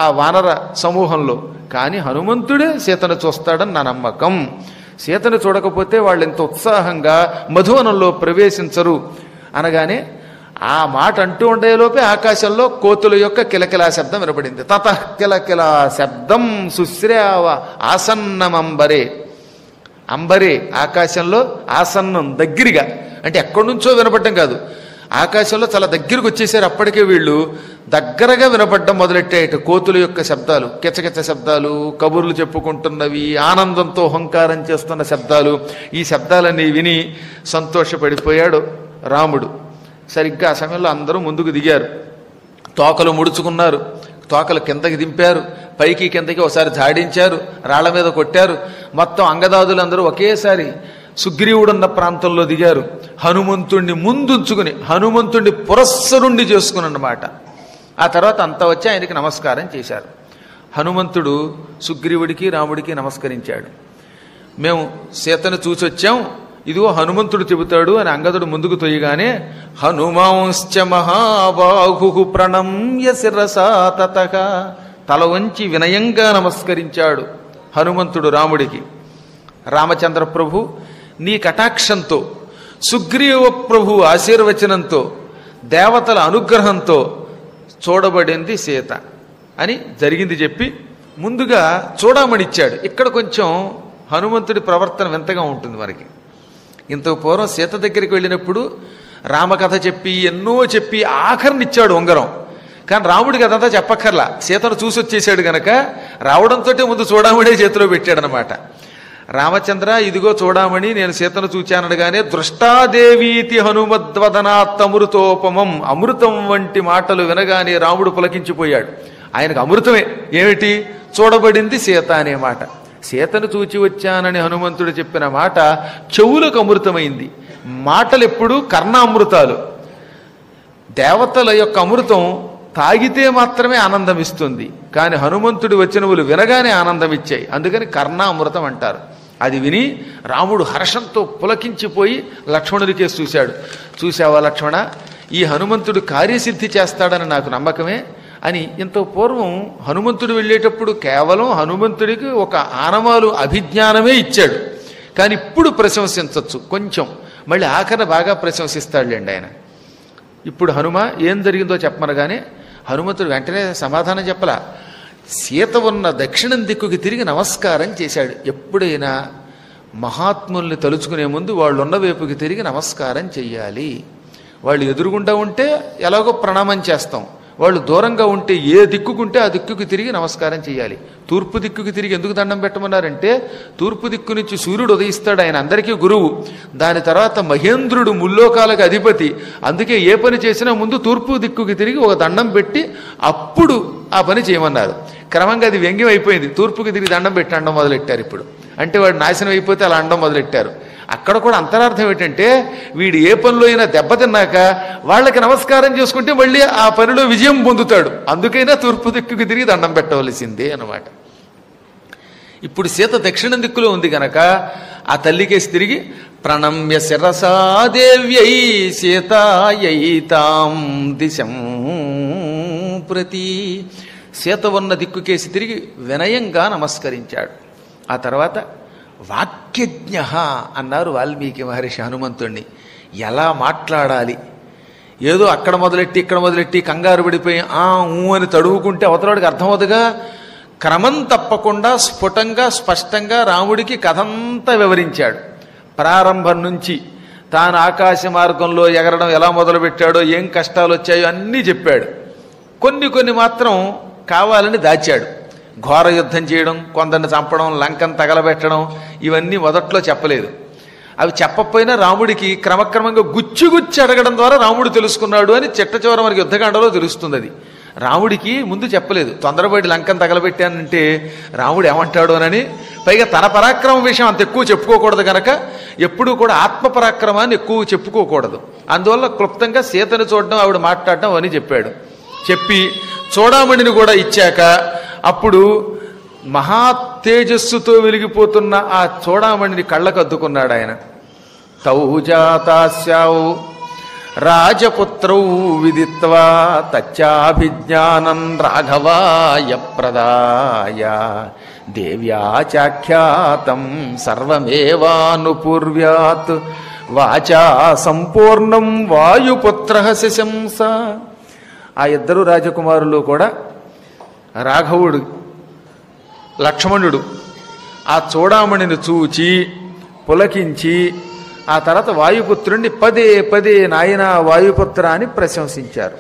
ఆ వానర సమూహంలో, కానీ హనుమంతుడే సీతను చూస్తాడని నా నమ్మకం, సీతను చూడకపోతే వాళ్ళు ఎంత ఉత్సాహంగా మధువనంలో ప్రవేశించరు అనగానే ఆ మాట అంటూ ఉండేలోపే ఆకాశంలో కోతుల యొక్క కిలకిలా శబ్దం వినపడింది. తతః కిలకిలా శబ్దం సుశ్రావ ఆసన్నమంబరే. అంబరే ఆకాశంలో, ఆసన్నం దగ్గరగా, అంటే ఎక్కడి నుంచో వినపడ్డం కాదు, ఆకాశంలో చాలా దగ్గరకు వచ్చేసారు. అప్పటికే వీళ్ళు దగ్గరగా వినపడ్డం మొదలెట్టాయట కోతుల యొక్క శబ్దాలు, కిచకిచ శబ్దాలు, కబుర్లు చెప్పుకుంటున్నవి, ఆనందంతో హంకారం చేస్తున్న శబ్దాలు. ఈ శబ్దాలన్నీ విని సంతోషపడిపోయాడు రాముడు. సరిగ్గా ఆ సమయంలో అందరూ ముందుకు దిగారు, తోకలు ముడుచుకున్నారు, తోకలు కిందకి దింపారు, పైకి కిందకి ఒకసారి జాడించారు, రాళ్ల మీద కొట్టారు. మొత్తం అంగదాదులందరూ ఒకేసారి సుగ్రీవుడున్న ప్రాంతంలో దిగారు. హనుమంతుణ్ణి ముందుంచుకుని, హనుమంతుణ్ణి పురస్సరుండి చేసుకుని అన్నమాట. ఆ తర్వాత అంతా వచ్చి ఆయనకి నమస్కారం చేశారు. హనుమంతుడు సుగ్రీవుడికి రాముడికి నమస్కరించాడు. మేము సీతను చూసి వచ్చాం, ఇదిగో హనుమంతుడు చెబుతాడు అని అంగదుడు ముందుకు తొయ్యగానే, హనుమాంశ్చ మహాబాహు ప్రణమ్య శిరసా తతః, తల వంచి వినయంగా నమస్కరించాడు హనుమంతుడు రాముడికి. రామచంద్ర ప్రభు నీ కటాక్షంతో, సుగ్రీవ ప్రభు ఆశీర్వచనంతో, దేవతల అనుగ్రహంతో చూడబడింది సీత అని జరిగింది చెప్పి ముందుగా చూడమనిచ్చాడు. ఇక్కడ కొంచెం హనుమంతుడి ప్రవర్తన వింతగా ఉంటుంది మనకి. ఇంత పూర్వం సీత దగ్గరికి వెళ్ళినప్పుడు రామకథ చెప్పి ఎన్నో చెప్పి ఆఖరినిచ్చాడు ఉంగరం. కానీ రాముడికి అదంతా చెప్పక్కర్లా, సీతను చూసి వచ్చేసాడు గనక రావడంతో ముందు చూడమణి చేతిలో పెట్టాడనమాట. రామచంద్ర ఇదిగో చూడమణి, నేను సీతను చూచానడగానే దృష్టాదేవీతి హనుమద్వదనాత్తమృతోపమం, అమృతం వంటి మాటలు వినగానే రాముడు పులకించిపోయాడు. ఆయనకు అమృతమే ఏమిటి? చూడబడింది సీత అనే మాట. సీతను చూచి వచ్చానని హనుమంతుడు చెప్పిన మాట చెవులకు అమృతమైంది. మాటలు ఎప్పుడు కర్ణామృతాలు. దేవతల యొక్క అమృతం తాగితే మాత్రమే ఆనందం ఇస్తుంది, కానీ హనుమంతుడి వచనములు వినగానే ఆనందం ఇచ్చాయి. అందుకని కర్ణామృతం అంటారు. అది విని రాముడు హర్షంతో పులకించిపోయి లక్ష్మణుడికే చూశాడు. చూశావా లక్ష్మణ, ఈ హనుమంతుడు కార్యసిద్ధి చేస్తాడని నాకు నమ్మకమే అని. ఇంత పూర్వం హనుమంతుడు వెళ్ళేటప్పుడు కేవలం హనుమంతుడికి ఒక ఆనమాలు అభిజ్ఞానమే ఇచ్చాడు. కానీ ఇప్పుడు ప్రశంసించవచ్చు కొంచెం, మళ్ళీ ఆఖరణ బాగా ప్రశంసిస్తాడులేండి ఆయన. ఇప్పుడు హనుమ ఏం జరిగిందో చెప్పమనగానే హనుమంతుడు వెంటనే సమాధానం చెప్పలా. సీత ఉన్న దక్షిణం దిక్కుకి తిరిగి నమస్కారం చేశాడు. ఎప్పుడైనా మహాత్ముల్ని తలుచుకునే ముందు వాళ్ళు ఉన్న వైపుకి తిరిగి నమస్కారం చెయ్యాలి. వాళ్ళు ఎదురుగుండా ఉంటే ఎలాగో ప్రణామం చేస్తాం, వాళ్ళు దూరంగా ఉంటే ఏ దిక్కుకుంటే ఆ దిక్కుకి తిరిగి నమస్కారం చేయాలి. తూర్పు దిక్కుకి తిరిగి ఎందుకు దండం పెట్టమన్నారంటే తూర్పు దిక్కు నుంచి సూర్యుడు ఉదయిస్తాడు, ఆయన అందరికీ గురువు. దాని తర్వాత మహేంద్రుడు ముల్లోకాలకు అధిపతి. అందుకే ఏ పని చేసినా ముందు తూర్పు దిక్కుకి తిరిగి ఒక దండం పెట్టి అప్పుడు ఆ పని చేయమన్నారు. క్రమంగా అది వ్యంగ్యం అయిపోయింది. తూర్పుకి తిరిగి దండం పెట్టి అండం మొదలెట్టారు ఇప్పుడు. అంటే వాడు నాశనం అయిపోతే అలా అండం మొదలెట్టారు. అక్కడ కూడా అంతరార్థం ఏంటంటే వీడు ఏ పనిలో అయినా దెబ్బతిన్నాక వాళ్ళకి నమస్కారం చేసుకుంటే మళ్ళీ ఆ పనిలో విజయం పొందుతాడు. అందుకైనా తూర్పు దిక్కుకి తిరిగి దండం పెట్టవలసిందే అన్నమాట. ఇప్పుడు సీత దక్షిణ దిక్కులో ఉంది గనక ఆ తల్లికేసి తిరిగి ప్రణమ్య శిరసాదేవ్యై సీతాయై తాం దిశం ప్రతి, సీత ఉన్న దిక్కుకేసి తిరిగి వినయంగా నమస్కరించాడు. ఆ తర్వాత వాక్యజ్ఞ అన్నారు వాల్మీకి మహర్షి హనుమంతుణ్ణి. ఎలా మాట్లాడాలి, ఏదో అక్కడ మొదలెట్టి ఇక్కడ మొదలెట్టి కంగారు పడిపోయి ఊ అని తడువుకుంటే అవతలవాడికి అర్థమవుతుందిగా. క్రమం తప్పకుండా స్ఫుటంగా స్పష్టంగా రాముడికి కథంతా వివరించాడు. ప్రారంభం నుంచి తాను ఆకాశ మార్గంలో ఎగరడం ఎలా మొదలుపెట్టాడో, ఏం కష్టాలు వచ్చాయో అన్నీ చెప్పాడు. కొన్ని మాత్రం కావాలని దాచాడు. ఘోర యుద్ధం చేయడం, కొందరిని చంపడం, లంకను తగలబెట్టడం, ఇవన్నీ మొదట్లో చెప్పలేదు. అవి చెప్పకపోయినా రాముడికి క్రమక్రమంగా గుచ్చి అడగడం ద్వారా రాముడు తెలుసుకున్నాడు అని చిట్ట చివర మనకి యుద్ధకాండలో తెలుస్తుంది. అది రాముడికి ముందు చెప్పలేదు. తొందరపడి లంకను తగలబెట్టానంటే రాముడు ఏమంటాడోనని. పైగా తన పరాక్రమం విషయం అంత ఎక్కువ చెప్పుకోకూడదు కనుక ఎప్పుడూ కూడా ఆత్మ పరాక్రమాన్ని ఎక్కువ చెప్పుకోకూడదు. అందువల్ల క్లుప్తంగా సీతను చూడడం, ఆవిడ మాట్లాడడం అని చెప్పాడు. చెప్పి చూడామణిని కూడా ఇచ్చాక అప్పుడు మహా తేజస్సుతో వెలిగిపోతున్న ఆ చూడామణిని కళ్ళకు అద్దుకున్నాడు ఆయన. తౌజాతాస్యావు రాజపుత్రౌ విదిత్వా తచ్చాభిజ్ఞానం రాఘవాయ ప్రదాయ దేవ్యా చాఖ్యాతం సర్వమేవానుపూర్వ్యాత్ వాచా సంపూర్ణం వాయుపుత్ర శశంస. ఆ ఇద్దరు రాజకుమారులు కూడా రాఘవుడు, లక్ష్మణుడు ఆ చూడామణిని చూచి పులకించి ఆ తర్వాత వాయుపుత్రుణ్ణి పదే నాయన వాయుపుత్ర అని ప్రశంసించారు.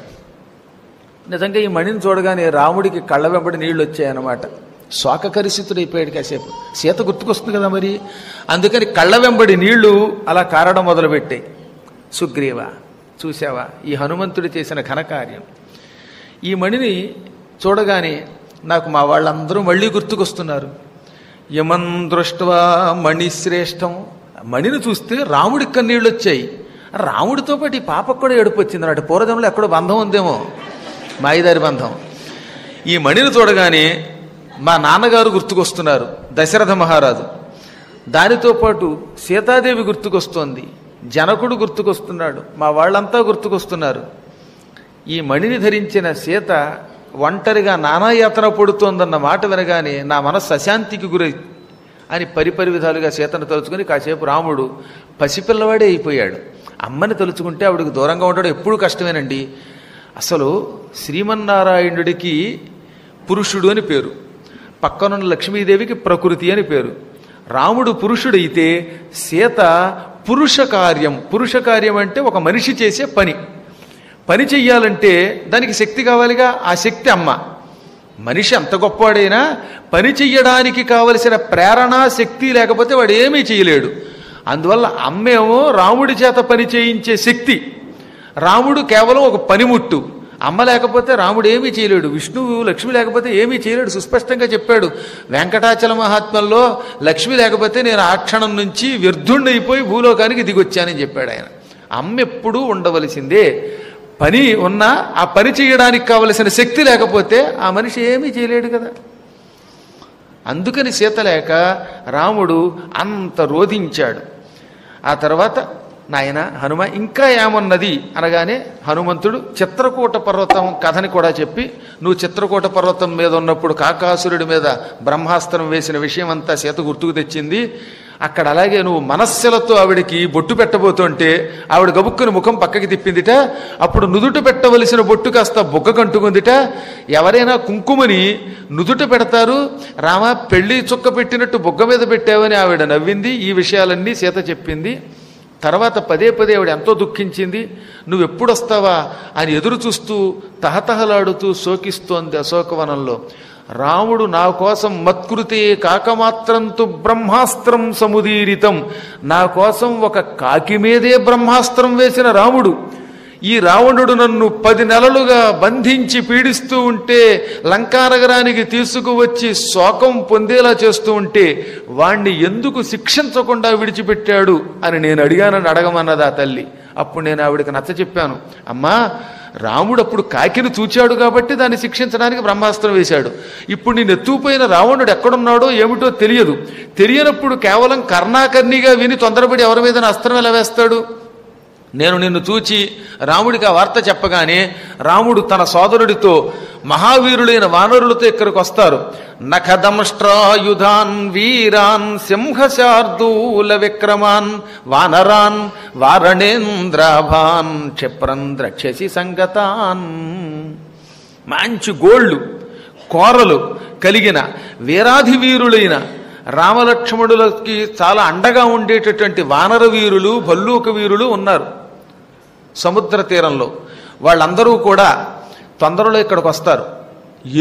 నిజంగా ఈ మణిని చూడగానే రాముడికి కళ్ళ వెంబడి నీళ్లు వచ్చాయన్నమాట. శోకకరిసితుడైపోయాడు కాసేపు. సీత గుర్తుకొస్తుంది కదా మరి, అందుకని కళ్ళ వెంబడి నీళ్లు అలా కారడం మొదలుపెట్టాయి. సుగ్రీవ చూసావా ఈ హనుమంతుడు చేసిన ఘనకార్యం. ఈ మణిని చూడగానే నాకు మా వాళ్ళందరూ మళ్ళీ గుర్తుకొస్తున్నారు. యమన్ దృష్ట్వా మణిశ్రేష్టం, మణిని చూస్తే రాముడికి కన్నీళ్ళు వచ్చాయి. రాముడితో పాటు ఈ పాపకు కూడా ఏడుపు వచ్చింది అన్నట్టు. పూర్వజంలో ఎక్కడో బంధం ఉందేమో, మాయిదారి బంధం. ఈ మణిని చూడగానే మా నాన్నగారు గుర్తుకొస్తున్నారు, దశరథ మహారాజు. దానితో పాటు సీతాదేవి గుర్తుకొస్తోంది, జనకుడు గుర్తుకొస్తున్నాడు, మా వాళ్ళంతా గుర్తుకొస్తున్నారు. ఈ మణిని ధరించిన సీత ఒంటరిగా నానాయాతన పడుతోందన్న మాట వినగానే నా మనస్సు అశాంతికి గురై అని పరిపరి విధాలుగా సీతను తలుచుకుని కాసేపు రాముడు పసిపిల్లవాడే అయిపోయాడు. అమ్మని తలుచుకుంటే ఆవిడకి దూరంగా ఉండడం ఎప్పుడూ కష్టమేనండి. అసలు శ్రీమన్నారాయణుడికి పురుషుడు అని పేరు, పక్కనున్న లక్ష్మీదేవికి ప్రకృతి అని పేరు. రాముడు పురుషుడైతే సీత పురుష కార్యం. పురుష కార్యం అంటే ఒక మనిషి చేసే పని. పని చెయ్యాలంటే దానికి శక్తి కావాలిగా, ఆ శక్తి అమ్మ. మనిషి అంత గొప్పవాడైనా పని చెయ్యడానికి కావలసిన ప్రేరణ శక్తి లేకపోతే వాడు ఏమీ చేయలేడు. అందువల్ల అమ్మేమో రాముడి చేత పని చేయించే శక్తి, రాముడు కేవలం ఒక పనిముట్టు. అమ్మ లేకపోతే రాముడు ఏమీ చేయలేడు, విష్ణువు లక్ష్మి లేకపోతే ఏమీ చేయలేడు. సుస్పష్టంగా చెప్పాడు వెంకటాచల మహాత్మ్యంలో, లక్ష్మి లేకపోతే నేను ఆ క్షణం నుంచి వ్యర్థుణ్ణైపోయి భూలోకానికి దిగొచ్చానని చెప్పాడు ఆయన. అమ్మ ఎప్పుడూ ఉండవలసిందే. పని ఉన్నా ఆ పని చేయడానికి కావలసిన శక్తి లేకపోతే ఆ మనిషి ఏమీ చేయలేడు కదా. అందుకని సీత లేక రాముడు అంత రోధించాడు. ఆ తర్వాత నాయన హనుమ ఇంకా ఏమన్నది అనగానే హనుమంతుడు చిత్రకూట పర్వతం కథని కూడా చెప్పి, నువ్వు చిత్రకూట పర్వతం మీద ఉన్నప్పుడు కాకాసురుడి మీద బ్రహ్మాస్త్రం వేసిన విషయం అంతా సీత గుర్తుకు తెచ్చింది. అక్కడ అలాగే నువ్వు మనస్సులతో ఆవిడికి బొట్టు పెట్టబోతుంటే ఆవిడ గబుక్కుని ముఖం పక్కకి తిప్పిందిట. అప్పుడు నుదుట పెట్టవలసిన బొట్టు కాస్త బొగ్గ కంటుకుందిట. ఎవరైనా కుంకుమని నుదుట పెడతారు, రామ పెళ్లి చుక్క పెట్టినట్టు బొగ్గ మీద పెట్టావని ఆవిడ నవ్వింది. ఈ విషయాలన్నీ సీత చెప్పింది. తర్వాత పదే పదే ఆవిడ ఎంతో దుఃఖించింది. నువ్వెప్పుడొస్తావా అని ఎదురు చూస్తూ తహతహలాడుతూ శోకిస్తోంది అశోకవనంలో. రాముడు నా కోసం మత్కృతే కాకమాత్రంతు బ్రహ్మాస్త్రం సముదీరితం, నా కోసం ఒక కాకి మీదే బ్రహ్మాస్త్రం వేసిన రాముడు, ఈ రావణుడు నన్ను 10 నెలలుగా బంధించి పీడిస్తూ ఉంటే, లంకానగరానికి తీసుకువచ్చి శోకం పొందేలా చేస్తూ ఉంటే వాణ్ణి ఎందుకు శిక్షించకుండా విడిచిపెట్టాడు అని నేను అడిగానని అడగమన్నది ఆ తల్లి. అప్పుడు నేను ఆవిడికి నచ్చ చెప్పాను, అమ్మా రాముడు అప్పుడు కాకిని చూచాడు కాబట్టి దాన్ని శిక్షించడానికి బ్రహ్మాస్త్రం వేశాడు. ఇప్పుడు నేను ఎత్తుకుపోయిన రావణుడు ఎక్కడున్నాడో ఏమిటో తెలియదు. తెలియనప్పుడు కేవలం కర్ణాకర్ణిగా విని తొందరపడి ఎవరి మీద అస్త్రం ఎలా వేస్తాడు? నేను నిన్ను చూచి రాముడికి ఆ వార్త చెప్పగానే రాముడు తన సోదరుడితో మహావీరులైన వానరులతో ఇక్కడికి వస్తారు. నఖదంష్ట్రాయుధాన్ వీరాన్ సింహశార్దూల విక్రమాన్ వానరాన్ వారణేంద్రాభాన్ క్షిప్రం ద్రక్షసి సంగతాన్. మంచి గోళ్ళు కోరలు కలిగిన వీరాధి వీరులైన రామలక్ష్మణులకి చాలా అండగా ఉండేటటువంటి వానర వీరులు భల్లూక వీరులు ఉన్నారు సముద్ర తీరంలో. వాళ్ళందరూ కూడా తొందరలో ఇక్కడికి వస్తారు.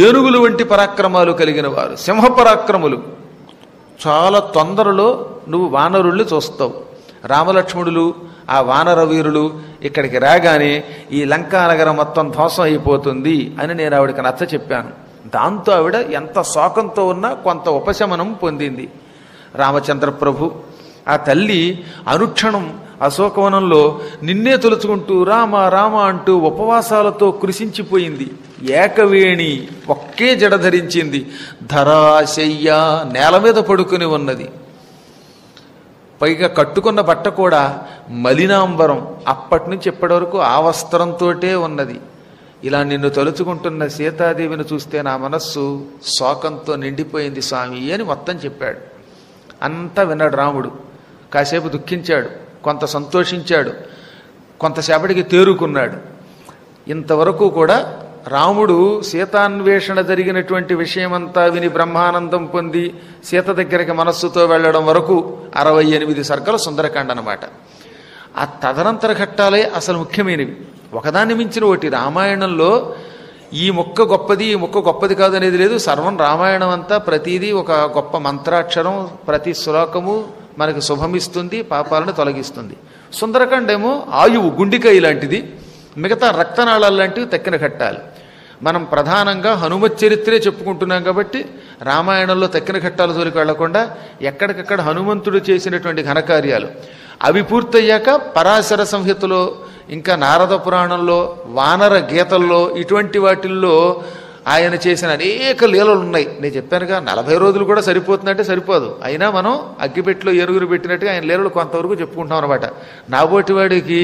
ఏనుగులు వంటి పరాక్రమాలు కలిగిన వారు, సింహ పరాక్రములు. చాలా తొందరలో నువ్వు వానరుల్ని చూస్తావు. రామలక్ష్మణులు ఆ వానర వీరులు ఇక్కడికి రాగానే ఈ లంకానగరం మొత్తం ధ్వంసం అయిపోతుంది అని నేను ఆవిడకి నచ్చ చెప్పాను. దాంతో ఆవిడ ఎంత శోకంతో ఉన్నా కొంత ఉపశమనం పొందింది. రామచంద్ర ప్రభు ఆ తల్లి అనుక్షణం అశోకవనంలో నిన్నే తలుచుకుంటూ రామ రామ అంటూ ఉపవాసాలతో కృషించిపోయింది. ఏకవేణి ఒక్కే జడ ధరించింది. ధరాశయ్య నేల మీద పడుకుని ఉన్నది. పైగా కట్టుకున్న బట్ట కూడా మలినాంబరం, అప్పటి నుంచి ఇప్పటి వరకు ఆ వస్త్రంతోటే ఉన్నది. ఇలా నిన్ను తలుచుకుంటున్న సీతాదేవిని చూస్తే నా మనస్సు శోకంతో నిండిపోయింది స్వామి అని మొత్తం చెప్పాడు. అంతా విన్నాడు రాముడు. కాసేపు దుఃఖించాడు, కొంత సంతోషించాడు, కొంతసేపటికి తేరుకున్నాడు. ఇంతవరకు కూడా రాముడు సీతాన్వేషణ జరిగినటువంటి విషయమంతా విని బ్రహ్మానందం పొంది సీత దగ్గరికి మనస్సుతో వెళ్ళడం వరకు 68 సర్గల సుందరకాండ అన్నమాట. ఆ తదనంతర ఘట్టాలే అసలు ముఖ్యమైనవి. ఒకదాన్ని మించిన ఒకటి. రామాయణంలో ఈ మొక్క గొప్పది ఈ మొక్క గొప్పది కాదు అనేది లేదు. సర్వం రామాయణం అంతా ప్రతిదీ ఒక గొప్ప మంత్రాక్షరం, ప్రతి శ్లోకము మనకు శుభమిస్తుంది, పాపాలను తొలగిస్తుంది. సుందరకాండ ఏమో ఆయువు గుండికాయ లాంటిది, మిగతా రక్తనాళాలు లాంటివి తక్కిన ఘట్టాలు. మనం ప్రధానంగా హనుమత్ చరిత్రే చెప్పుకుంటున్నాం కాబట్టి రామాయణంలో తక్కిన ఘట్టాల జోలికి వెళ్లకుండా ఎక్కడికక్కడ హనుమంతుడు చేసినటువంటి ఘనకార్యాలు అవి పూర్తయ్యాక పరాశర సంహితలో, ఇంకా నారద పురాణంలో, వానర గీతల్లో, ఇటువంటి వాటిల్లో ఆయన చేసిన అనేక లీలలు ఉన్నాయి. నేను చెప్పానుగా 40 రోజులు కూడా సరిపోతుందంటే సరిపోదు. అయినా మనం అగ్గిపెట్టిలో ఎరుగురు పెట్టినట్టుగా ఆయన లీలలు కొంతవరకు చెప్పుకుంటాం అనమాట. నాబోటి వాడికి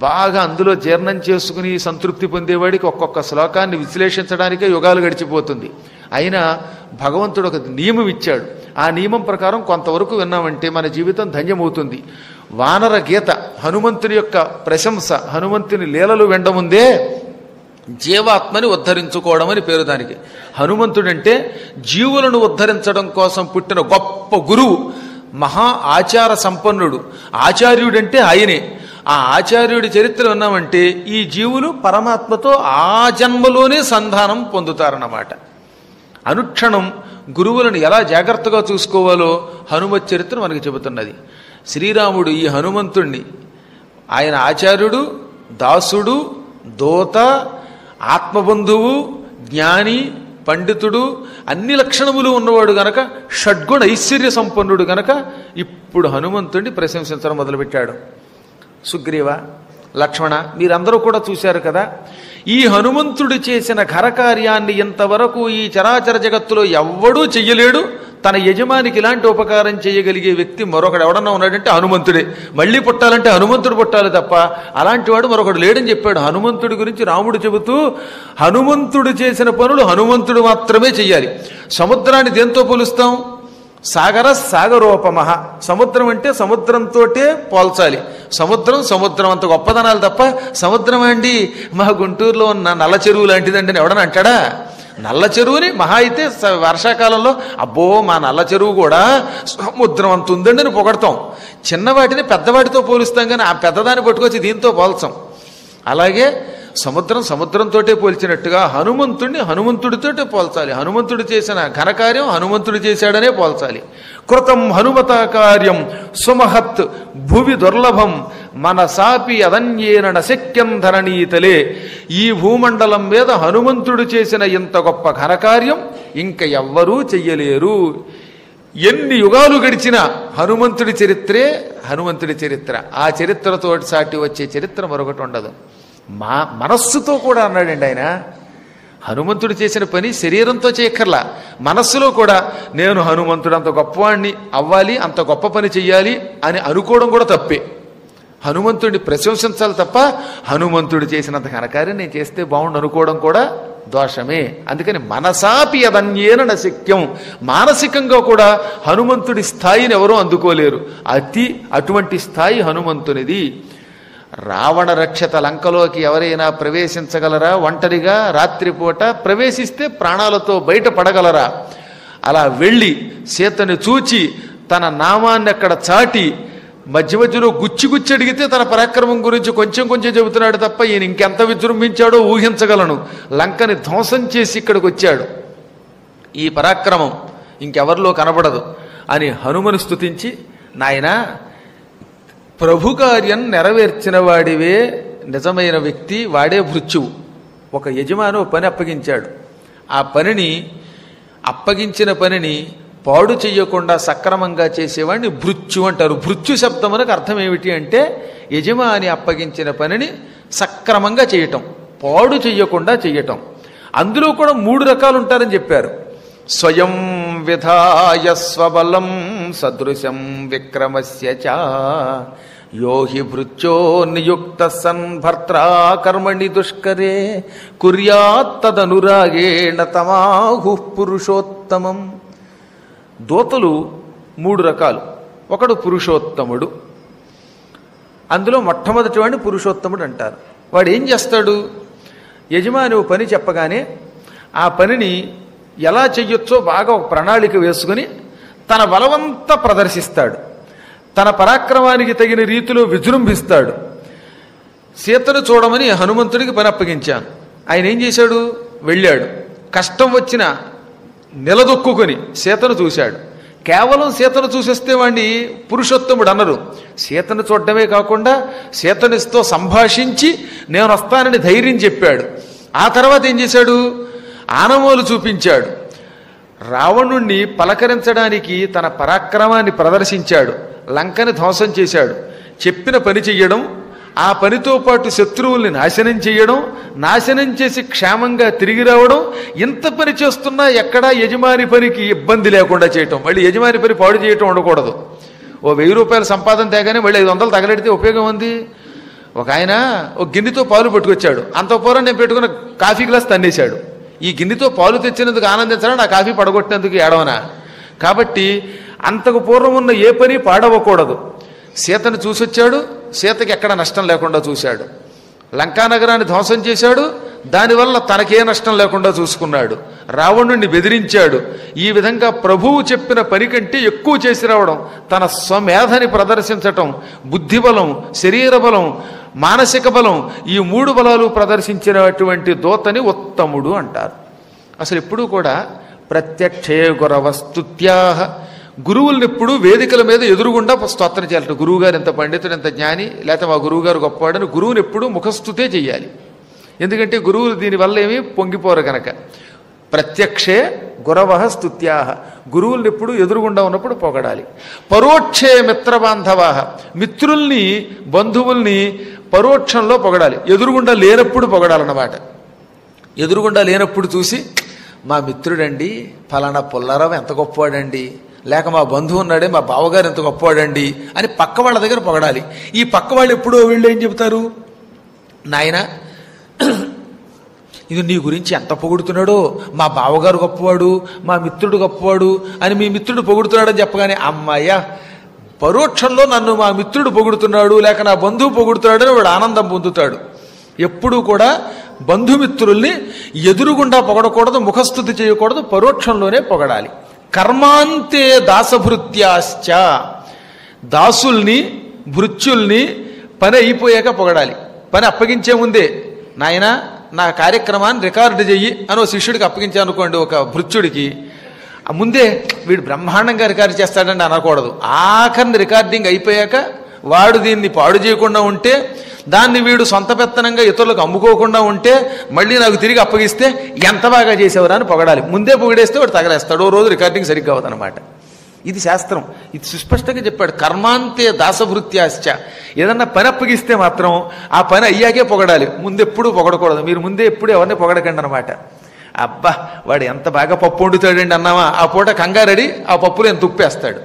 బాగా అందులో జీర్ణం చేసుకుని సంతృప్తి పొందేవాడికి ఒక్కొక్క శ్లోకాన్ని విశ్లేషించడానికే యుగాలు గడిచిపోతుంది. అయినా భగవంతుడు ఒక నియమం ఇచ్చాడు. ఆ నియమం ప్రకారం కొంతవరకు విన్నామంటే మన జీవితం ధన్యమవుతుంది. వానర గీత హనుమంతుని యొక్క ప్రశంస, హనుమంతుని లీలలు వెండముందే జీవాత్మని ఉద్ధరించుకోవడం అని పేరు దానికి. హనుమంతుడంటే జీవులను ఉద్ధరించడం కోసం పుట్టిన గొప్ప గురువు. మహా ఆచార సంపన్నుడు. ఆచార్యుడంటే ఆయనే. ఆ ఆచార్యుడి చరిత్ర ఉన్నామంటే ఈ జీవులు పరమాత్మతో ఆ జన్మలోనే సంధానం పొందుతారన్నమాట. అనుక్షణం గురువులను ఎలా జాగ్రత్తగా చూసుకోవాలో హనుమత్ చరిత్ర మనకి చెబుతున్నది. శ్రీరాముడు ఈ హనుమంతుణ్ణి ఆయన ఆచార్యుడు, దాసుడు, దోత, ఆత్మబంధువు, జ్ఞాని, పండితుడు, అన్ని లక్షణములు ఉన్నవాడు గనక, షడ్గుణ ఐశ్వర్య సంపన్నుడు గనక ఇప్పుడు హనుమంతుడిని ప్రశంసించడం మొదలుపెట్టాడు. సుగ్రీవ, లక్ష్మణ, మీరందరూ కూడా చూశారు కదా, ఈ హనుమంతుడు చేసిన ఘనకార్యాన్ని ఇంతవరకు ఈ చరాచర జగత్తులో ఎవ్వడూ చెయ్యలేడు. తన యజమానికి ఇలాంటి ఉపకారం చేయగలిగే వ్యక్తి మరొకడు ఎవడన్నా ఉన్నాడంటే హనుమంతుడే. మళ్ళీ పుట్టాలంటే హనుమంతుడు పుట్టాలి తప్ప అలాంటి వాడు మరొకడు లేడని చెప్పాడు. హనుమంతుడి గురించి రాముడు చెబుతూ హనుమంతుడు చేసిన పనులు హనుమంతుడు మాత్రమే చెయ్యాలి. సముద్రాన్ని దేంతో పోలుస్తాం? సాగర సాగరోపమః. సముద్రం అంటే సముద్రంతోటే పోల్చాలి. సముద్రం సముద్రం అంత గొప్పదనాలు తప్ప సముద్రం అండి మా గుంటూరులో ఉన్న నల్ల చెరువు లాంటిదండి అని ఎవడని అంటాడా? నల్ల చెరువుని మహా అయితే వర్షాకాలంలో అబ్బో మా నల్ల చెరువు కూడా సముద్రం అంత ఉందండి అని పొగడతాం. చిన్నవాటిని పెద్దవాటితో పోలుస్తాం, కానీ ఆ పెద్దదాన్ని పట్టుకొచ్చి దీంతో పోల్చాం. అలాగే సముద్రం సముద్రంతోటే పోల్చినట్టుగా హనుమంతుడిని హనుమంతుడితోటే పోల్చాలి. హనుమంతుడు చేసిన ఘనకార్యం హనుమంతుడు చేశాడనే పోల్చాలి. కృతం హనుమత కార్యం సుమహత్ భువి దుర్లభం మనసాపి అదన్యేన నశక్యం ధరణీతలే. ఈ భూమండలం మీద హనుమంతుడు చేసిన ఇంత గొప్ప ఘనకార్యం ఇంక ఎవ్వరూ చెయ్యలేరు. ఎన్ని యుగాలు గడిచినా హనుమంతుడి చరిత్రే హనుమంతుడి చరిత్ర. ఆ చరిత్రతో సాటి వచ్చే చరిత్ర మరొకటి ఉండదు. మనస్సుతో కూడా అన్నాడండి ఆయన. హనుమంతుడు చేసిన పని శరీరంతో చేయక్కర్లా, మనస్సులో కూడా నేను హనుమంతుడు అంత గొప్పవాణ్ణి అవ్వాలి, అంత గొప్ప పని చెయ్యాలి అని అనుకోవడం కూడా తప్పే. హనుమంతుడిని ప్రశంసించాలి తప్ప హనుమంతుడు చేసినంత ఘనకార్యం నేను చేస్తే బాగుండు అనుకోవడం కూడా దోషమే. అందుకని మనసాపి అదన్యేన నశక్యం. మానసికంగా కూడా హనుమంతుడి స్థాయిని ఎవరూ అందుకోలేరు. అటువంటి స్థాయి హనుమంతునిది. రావణ రక్షత లంకలోకి ఎవరైనా ప్రవేశించగలరా? ఒంటరిగా రాత్రిపూట ప్రవేశిస్తే ప్రాణాలతో బయటపడగలరా? అలా వెళ్ళి సీతని చూచి తన నామాన్ని అక్కడ చాటి మధ్య మధ్యలో గుచ్చి అడిగితే తన పరాక్రమం గురించి కొంచెం కొంచెం చెబుతున్నాడు తప్ప ఈయన ఇంకెంత విజృంభించాడో ఊహించగలను. లంకని ధ్వంసం చేసి ఇక్కడికి వచ్చాడు. ఈ పరాక్రమం ఇంకెవరిలో కనబడదు అని హనుమను స్తుతించి, నాయనా ప్రభు కార్యం నెరవేర్చిన వాడివే నిజమైన వ్యక్తి, వాడే భృత్యువు. ఒక యజమాని పని అప్పగించాడు. ఆ పనిని అప్పగించిన పనిని పాడు చెయ్యకుండా సక్రమంగా చేసేవాడిని భృత్యు అంటారు. భృత్యు శబ్దమునకు అర్థం ఏమిటి అంటే యజమాని అప్పగించిన పనిని సక్రమంగా చేయటం, పాడు చెయ్యకుండా చెయ్యటం. అందులో కూడా 3 రకాలు ఉంటారని చెప్పారు. స్వయం విధాయ స్వబలం సదృశం విక్రమస్య చ యోహి భృత్యో నియుక్త సన్ భర్త్రా కర్మణి దుష్కరే కుర్యాత్ తదనురాగేణ తమాహు పురుషోత్తమం. దూతలు 3 రకాలు. ఒకడు పురుషోత్తముడు. అందులో మొట్టమొదటి వాడిని పురుషోత్తముడు అంటారు. వాడు ఏం చేస్తాడు? యజమాని పని చెప్పగానే ఆ పనిని ఎలా చెయ్యొచ్చో బాగా ఒక ప్రణాళిక వేసుకుని తన బలవంతా ప్రదర్శిస్తాడు. తన పరాక్రమానికి తగిన రీతిలో విజృంభిస్తాడు. సీతను చూడమని హనుమంతుడికి పని అప్పగించాను. ఆయన ఏం చేశాడు? వెళ్ళాడు. కష్టం వచ్చిన నిలదొక్కుని సీతను చూశాడు. కేవలం సీతను చూసేస్తే వాడిని పురుషోత్తముడు అన్నరు. సీతను చూడటమే కాకుండా సీతనితో సంభాషించి నేను వస్తానని ధైర్యం చెప్పాడు. ఆ తర్వాత ఏం చేశాడు? ఆనమోలు చూపించాడు. రావణుణ్ణి పలకరించడానికి తన పరాక్రమాన్ని ప్రదర్శించాడు. లంకని ధ్వంసం చేశాడు. చెప్పిన పని చెయ్యడం, ఆ పనితో పాటు శత్రువుల్ని నాశనం చేయడం, నాశనం చేసి క్షేమంగా తిరిగి రావడం, ఇంత పని చేస్తున్నా ఎక్కడా యజమాని పనికి ఇబ్బంది లేకుండా చేయటం. మళ్ళీ యజమాని పని పాడు చేయటం ఉండకూడదు. ఓ 1000 రూపాయల సంపాదన తేగానే మళ్ళీ 500 తగలెడితే ఉపయోగం ఉంది. ఒక ఆయన ఒక గిన్నెతో పాలు పట్టుకొచ్చాడు. అంత పూర్వం నేను పెట్టుకున్న కాఫీ గ్లాస్ తన్నేశాడు. ఈ గిన్నెతో పాలు తెచ్చినందుకు ఆనందించడం, నా కాఫీ పడగొట్టినందుకు ఏడవనా? కాబట్టి అంతకు పూర్వం ఉన్న ఏ పని పాడవకూడదు. సీతను చూసొచ్చాడు. సీతకి ఎక్కడ నష్టం లేకుండా చూశాడు. లంకానగరాన్ని ధ్వంసం చేశాడు. దానివల్ల తనకే నష్టం లేకుండా చూసుకున్నాడు. రావణుణ్ణి బెదిరించాడు. ఈ విధంగా ప్రభువు చెప్పిన పని కంటే ఎక్కువ చేసి రావడం, తన స్వమేధని ప్రదర్శించటం, బుద్ధిబలం, శరీర బలం, మానసిక బలం, ఈ 3 బలాలు ప్రదర్శించినటువంటి దూతని ఉత్తముడు అంటారు. అసలు ఎప్పుడూ కూడా ప్రత్యక్షే గురవస్తుత్యాహ, గురువుల్ని ఎప్పుడు వేదికల మీద ఎదురుగుండా స్తోత్రం చేయాలట. గురువుగారు ఎంత పండితుడు, ఎంత జ్ఞాని, లేకపోతే మా గురువుగారు గొప్పవాడని గురువుని ఎప్పుడు ముఖస్తుతే చెయ్యాలి. ఎందుకంటే గురువులు దీనివల్ల ఏమీ పొంగిపోరు కనుక. ప్రత్యక్షే గురవః స్తుత్యాహ, గురువుల్ని ఎప్పుడు ఎదురుగుండా ఉన్నప్పుడు పొగడాలి. పరోక్షే మిత్రబాంధవాహ, మిత్రుల్ని బంధువుల్ని పరోక్షంలో పొగడాలి, ఎదురుగుండా లేనప్పుడు పొగడాలన్నమాట. ఎదురుగుండా లేనప్పుడు చూసి మా మిత్రుడండి ఫలానా పుల్లారావు ఎంత గొప్పవాడండి, లేక మా బంధువు ఉన్నాడే మా బావగారు ఎంత గొప్పవాడండి అని పక్క వాళ్ళ దగ్గర పొగడాలి. ఈ పక్క వాళ్ళు ఎప్పుడో వీళ్ళు ఏం చెబుతారు, నాయన ఇది నీ గురించి ఎంత పొగుడుతున్నాడో, మా బావగారు గొప్పవాడు, మా మిత్రుడు గొప్పవాడు అని మీ మిత్రుడు పొగుడుతున్నాడని చెప్పగానే అమ్మాయ్య పరోక్షంలో నన్ను మా మిత్రుడు పొగుడుతున్నాడు లేక నా బంధువు పొగుడుతున్నాడు అని వాడు ఆనందం పొందుతాడు. ఎప్పుడూ కూడా బంధుమిత్రుల్ని ఎదురుగుండా పొగడకూడదు, ముఖస్థుతి చేయకూడదు, పరోక్షంలోనే పొగడాలి. కర్మాంతే దాసభృత్యాశ్చ, దాసుల్ని భృత్యుల్ని పని అయిపోయాక పొగడాలి. పని అప్పగించే ముందే నాయన నా కార్యక్రమాన్ని రికార్డు చెయ్యి అని ఒక శిష్యుడికి అప్పగించానుకోండి, ఒక భృత్యుడికి, ముందే వీడు బ్రహ్మాండంగా రికార్డు చేస్తాడని అనకూడదు. ఆఖరిని రికార్డింగ్ అయిపోయాక వాడు దీన్ని పాడు చేయకుండా ఉంటే, దాన్ని వీడు సొంత పెత్తనంగా ఇతరులకు అమ్ముకోకుండా ఉంటే, మళ్ళీ నాకు తిరిగి అప్పగిస్తే ఎంత బాగా చేసేవారు అని పొగడాలి. ముందే పొగిడేస్తే వాడు తగలేస్తాడు, ఓ రోజు రికార్డింగ్ సరిగ్గా అవదనమాట. ఇది శాస్త్రం, ఇది సుస్పష్టంగా చెప్పాడు. కర్మాంతే దాసభృత్యాశ్చ, ఏదన్నా పని అప్పగిస్తే మాత్రం ఆ పని అయ్యాకే పొగడాలి, ముందెప్పుడు పొగడకూడదు. మీరు ముందే ఎప్పుడు ఎవరిని పొగడకండి అనమాట. అబ్బా వాడు ఎంత బాగా పప్పు వండుతాడండి అన్నామా, ఆ పూట కంగారడి ఆ పప్పులో ఎంత ఉప్పేస్తాడు.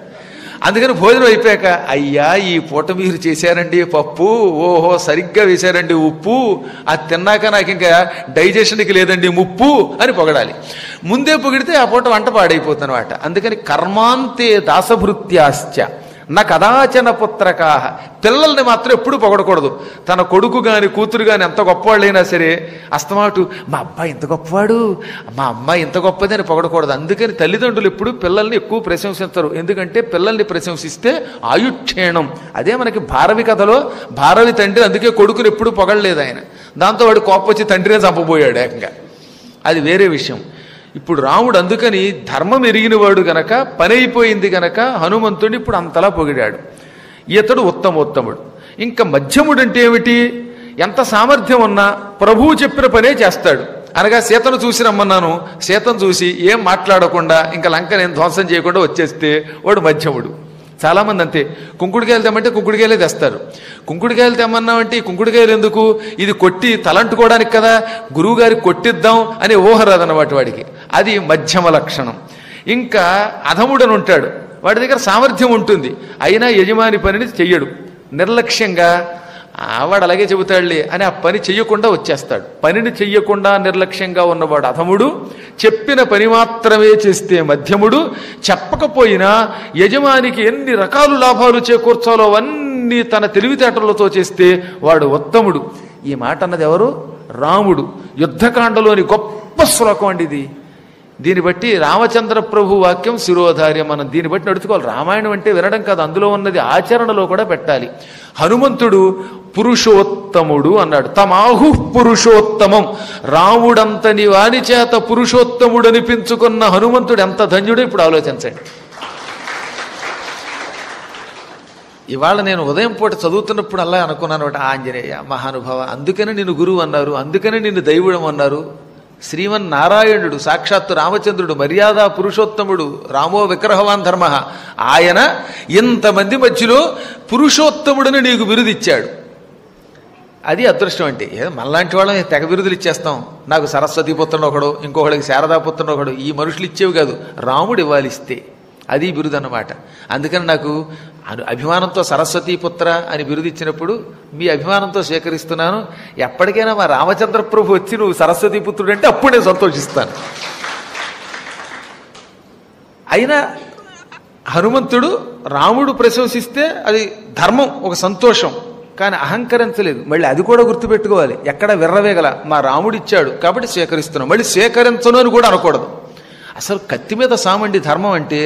అందుకని భోజనం అయిపోయాక అయ్యా ఈ పూట మీరు చేశారండి పప్పు, ఓహో సరిగ్గా వేశారండి ఉప్పు, అది తిన్నాక నాకు ఇంకా డైజెషన్కి లేదండి ముప్పు అని పొగడాలి. ముందే పొగిడితే ఆ పూట వంట పాడైపోతుంది అనమాట. అందుకని కర్మాంతే దాసభృత్యాశ్చ నా కదాచన పుత్రకాహ, పిల్లల్ని మాత్రం ఎప్పుడు పొగడకూడదు. తన కొడుకు గాని కూతురు గాని ఎంత గొప్పవాళ్ళైనా సరే అస్తమాటు మా అబ్బాయి ఇంత గొప్పవాడు, మా అమ్మాయి ఇంత గొప్పది అని పొగడకూడదు. అందుకని తల్లిదండ్రులు ఎప్పుడు పిల్లల్ని ఎక్కువ ప్రశంసిస్తారు. ఎందుకంటే పిల్లల్ని ప్రశంసిస్తే ఆయుక్షేణం. అదే మనకి భారవి కథలో భారవి తండ్రి అందుకే కొడుకుని ఎప్పుడు పొగడలేదు ఆయన. దాంతో వాడు కోపం వచ్చి తండ్రినే చంపబోయాడు ఏకంగా, అది వేరే విషయం. ఇప్పుడు రాముడు అందుకని ధర్మం ఎరిగినవాడు గనక, పని అయిపోయింది గనక హనుమంతుడిని ఇప్పుడు అంతలా పొగిడాడు. ఇతడు ఉత్తమోత్తముడు. ఇంకా మధ్యముడు అంటే ఏమిటి, ఎంత సామర్థ్యం ఉన్నా ప్రభువు చెప్పిన పనే చేస్తాడు. అనగా సీతను చూసి రమ్మన్నాను, సీతను చూసి ఏం మాట్లాడకుండా ఇంకా లంక నేను ధ్వంసం చేయకుండా వచ్చేస్తే వాడు మధ్యముడు. చాలామంది అంతే, కుంకుడుకాయలు తెమ్మంటే కుంకుడుకాయలే తెస్తారు. కుంకుడుకాయలు తెమ్మన్నామంటే ఈ కుంకుడుకాయలు ఎందుకు, ఇది కొట్టి తలంటుకోవడానికి కదా, గురువుగారికి కొట్టిద్దాం అనే ఊహ రాదన్నమాట వాడికి. అది మధ్యమ లక్షణం. ఇంకా అధముడని ఉంటాడు, వాడి దగ్గర సామర్థ్యం ఉంటుంది, అయినా యజమాని పనిని చెయ్యడు, నిర్లక్ష్యంగా వాడు అలాగే చెబుతాడులే అని ఆ పని చెయ్యకుండా వచ్చేస్తాడు. పనిని చెయ్యకుండా నిర్లక్ష్యంగా ఉన్నవాడు అధముడు, చెప్పిన పని మాత్రమే చేస్తే మధ్యముడు, చెప్పకపోయినా యజమానికి ఎన్ని రకాలు లాభాలు చేకూర్చాలో అవన్నీ తన తెలివితేటలతో చేస్తే వాడు ఉత్తముడు. ఈ మాట అన్నది ఎవరు, రాముడు. యుద్ధకాండలోని గొప్ప శ్లోకం అండి ఇది. దీన్ని బట్టి రామచంద్ర ప్రభు వాక్యం శిరోధార్యం, మనం దీన్ని బట్టి నడుచుకోవాలి. రామాయణం అంటే వినడం కాదు, అందులో ఉన్నది ఆచరణలో కూడా పెట్టాలి. హనుమంతుడు పురుషోత్తముడు అన్నాడు. తమాహు పురుషోత్తమం, రాముడంతని వాని చేత పురుషోత్తముడు అనిపించుకున్న హనుమంతుడు ఎంత ధన్యుడో ఇప్పుడు ఆలోచించండి. ఇవాళ నేను ఉదయం పూట చదువుతున్నప్పుడు అలా అనుకున్నాను, ఆంజనేయ మహానుభావ, అందుకనే నిన్ను గురువు అన్నారు, అందుకనే నిన్ను దైవుడం అన్నారు. శ్రీమన్నారాయణుడు సాక్షాత్తు రామచంద్రుడు, మర్యాద పురుషోత్తముడు, రామో విగ్రహవాన్ ధర్మ, ఆయన ఇంతమంది మధ్యలో పురుషోత్తముడిని నీకు బిరుదిచ్చాడు. అది అదృష్టం అంటే. మనలాంటి వాళ్ళం తెగ బిరుదులు ఇచ్చేస్తాం. నాకు సరస్వతి పుత్రుడు ఒకడు, ఇంకొకడికి శారదా పుత్రుడు ఒకడు, ఈ మనుషులు ఇచ్చేవి కాదు, రాముడు ఇవ్వాలిస్తే అది బిరుదు అన్నమాట. అందుకని నాకు అభిమానంతో సరస్వతీ పుత్ర అని బిరుదు ఇచ్చినప్పుడు మీ అభిమానంతో స్వీకరిస్తున్నాను. ఎప్పటికైనా మా రామచంద్ర ప్రభు వచ్చి నువ్వు సరస్వతీ పుత్రుడు అంటే అప్పుడు నేను సంతోషిస్తాను. అయినా హనుమంతుడు రాముడు ప్రశంసిస్తే అది ధర్మం, ఒక సంతోషం. కానీ అహంకరించలేదు. మళ్ళీ అది కూడా గుర్తుపెట్టుకోవాలి, ఎక్కడ విర్రవేగల మా రాముడు ఇచ్చాడు కాబట్టి స్వీకరిస్తున్నాం, మళ్ళీ స్వీకరించను అని కూడా అనకూడదు. అసలు కత్తి మీద సామండి ధర్మం అంటే,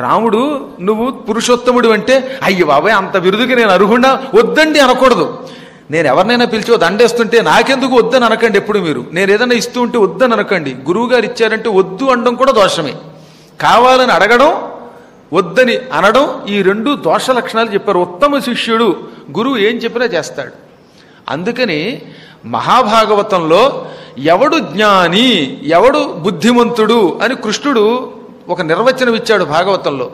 రాముడు నువ్వు పురుషోత్తముడు అంటే అయ్య బాబాయ్ అంత విరుదుకి నేను అర్హుండా వద్దండి అనకూడదు. నేను ఎవరినైనా పిలిచి దండేస్తుంటే నాకెందుకు వద్దని అనకండి. ఎప్పుడు మీరు నేను ఏదైనా ఇస్తూ ఉంటే వద్దని అనకండి. గురువు గారు ఇచ్చారంటే వద్దు అనడం కూడా దోషమే. కావాలని అడగడం, వద్దని అనడం, ఈ రెండు దోష లక్షణాలు చెప్పారు. ఉత్తమ శిష్యుడు గురువు ఏం చెప్పినా చేస్తాడు. అందుకని మహాభాగవతంలో ఎవడు జ్ఞాని ఎవడు బుద్ధిమంతుడు అని కృష్ణుడు ఒక నిర్వచనం ఇచ్చాడు భాగవతంలో.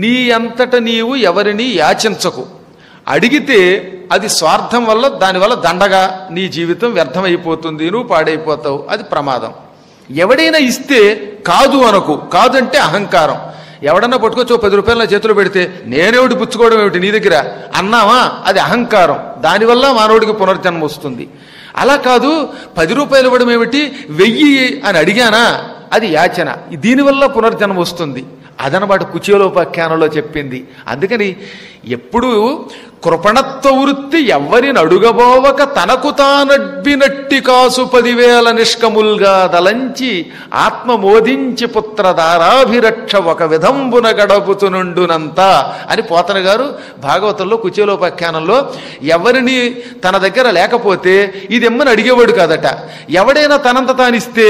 నీ అంతట నీవు ఎవరిని యాచించకు, అడిగితే అది స్వార్థం వల్ల దానివల్ల దండగా నీ జీవితం వ్యర్థమైపోతుంది, నువ్వు పాడైపోతావు, అది ప్రమాదం. ఎవడైనా ఇస్తే కాదు అనకు, కాదంటే అహంకారం. ఎవడన్నా పట్టుకొచ్చి 10 రూపాయలు నా చేతిలో పెడితే నేనేమిటి పుచ్చుకోవడం ఏమిటి నీ దగ్గర అన్నావా, అది అహంకారం. దానివల్ల మానవుడికి పునర్జన్మ వస్తుంది. అలా కాదు 10 రూపాయలు ఇవ్వడం ఏమిటి 1000 అని అడిగానా, అది యాచన, దీనివల్ల పునర్జన్మ వస్తుంది. అదనమాట కుచేలోపాఖ్యానంలో చెప్పింది. అందుకని ఎప్పుడు కృపణత్వ వృత్తి ఎవ్వరిని అడుగబోవక తనకు తానడ్బినట్టి కాసు 10,000 నిష్కముల్గా దలంచి ఆత్మ మోదించి పుత్రధారాభిరక్ష ఒక విధంబున గడపుతునుండునంత అని పోతన గారు భాగవతంలో కుచేలోపాఖ్యానంలో ఎవరిని తన దగ్గర లేకపోతే ఇది ఎమ్మని అడిగేవాడు కాదట. ఎవడైనా తనంత తానిస్తే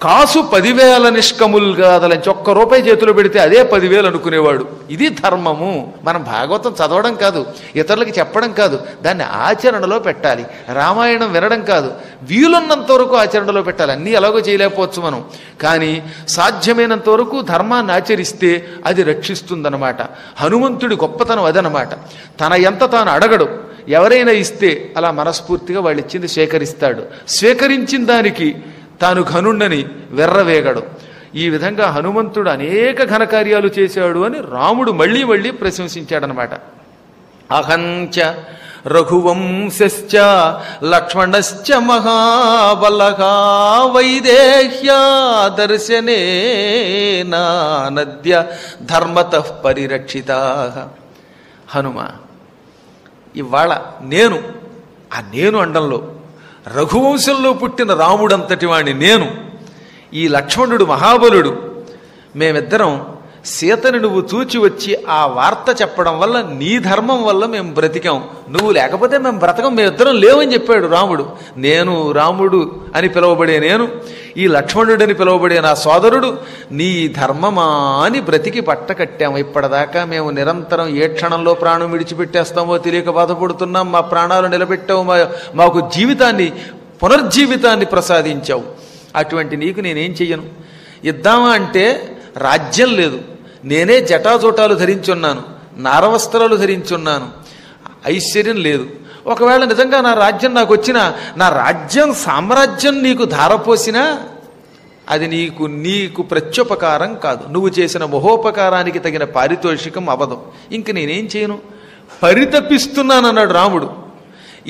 కాసు 10,000 నిష్కముల్గా దలంచి, ₹1 చేతిలో పెడితే అదే 10,000 అనుకునేవాడు. ఇది ధర్మము. మనం భాగవతం చదవడం కాదు, ఇతరులకి చెప్పడం కాదు, దాన్ని ఆచరణలో పెట్టాలి. రామాయణం వినడం కాదు, వీలున్నంత వరకు ఆచరణలో పెట్టాలి. అన్నీ ఎలాగో చేయలేకపోవచ్చు మనం, కానీ సాధ్యమైనంత వరకు ధర్మాన్ని ఆచరిస్తే అది రక్షిస్తుందన్నమాట. హనుమంతుడి గొప్పతనం అదనమాట. తన ఎంత తాను అడగడు, ఎవరైనా ఇస్తే అలా మనస్ఫూర్తిగా వాళ్ళు ఇచ్చింది స్వీకరిస్తాడు. స్వీకరించిన దానికి తాను ఘనుండని వెర్రవేగడు. ఈ విధంగా హనుమంతుడు అనేక ఘనకార్యాలు చేశాడు అని రాముడు మళ్ళీ మళ్ళీ ప్రశంసించాడనమాట. అహంచ రఘువంశ్చ లక్ష్మణశ్చ మహాబలగా వైదేహ్యా దర్శనేన నద్య ధర్మతః పరిరక్షితాః. హనుమ, ఇవాళ నేను అండంలో రఘువంశంలో పుట్టిన రాముడంతటి వాణ్ణి నేను, ఈ లక్ష్మణుడు మహాబలుడు, మేమిద్దరం సీతని నువ్వు చూచి వచ్చి ఆ వార్త చెప్పడం వల్ల నీ ధర్మం వల్ల మేము బ్రతికాం, నువ్వు లేకపోతే మేము బ్రతకం, మేమిద్దరం లేవని చెప్పాడు రాముడు. నేను రాముడు అని పిలువబడే నేను, ఈ లక్ష్మణుడని పిలువబడే నా సోదరుడు నీ ధర్మమా అని బ్రతికి పట్ట కట్టాము. ఇప్పటిదాకా మేము నిరంతరం ఏ క్షణంలో ప్రాణం విడిచిపెట్టేస్తామో తెలియక బాధపడుతున్నాం. మా ప్రాణాలు నిలబెట్టావు, మాకు జీవితాన్ని పునర్జీవితాన్ని ప్రసాదించావు. అటువంటి నీకు నేనేం చెయ్యను. ఇద్దామా అంటే రాజ్యం లేదు, నేనే జటాజోటాలు ధరించున్నాను, నారవస్త్రాలు ధరించున్నాను, ఐశ్వర్యం లేదు. ఒకవేళ నిజంగా నా రాజ్యం నాకు వచ్చినా, నా రాజ్యం సామ్రాజ్యం నీకు ధారపోసినా అది నీకు ప్రత్యుపకారం కాదు. నువ్వు చేసిన మహోపకారానికి తగిన పారితోషికం అవదు. ఇంక నేనేం చేయను, పరితపిస్తున్నానన్నాడు రాముడు.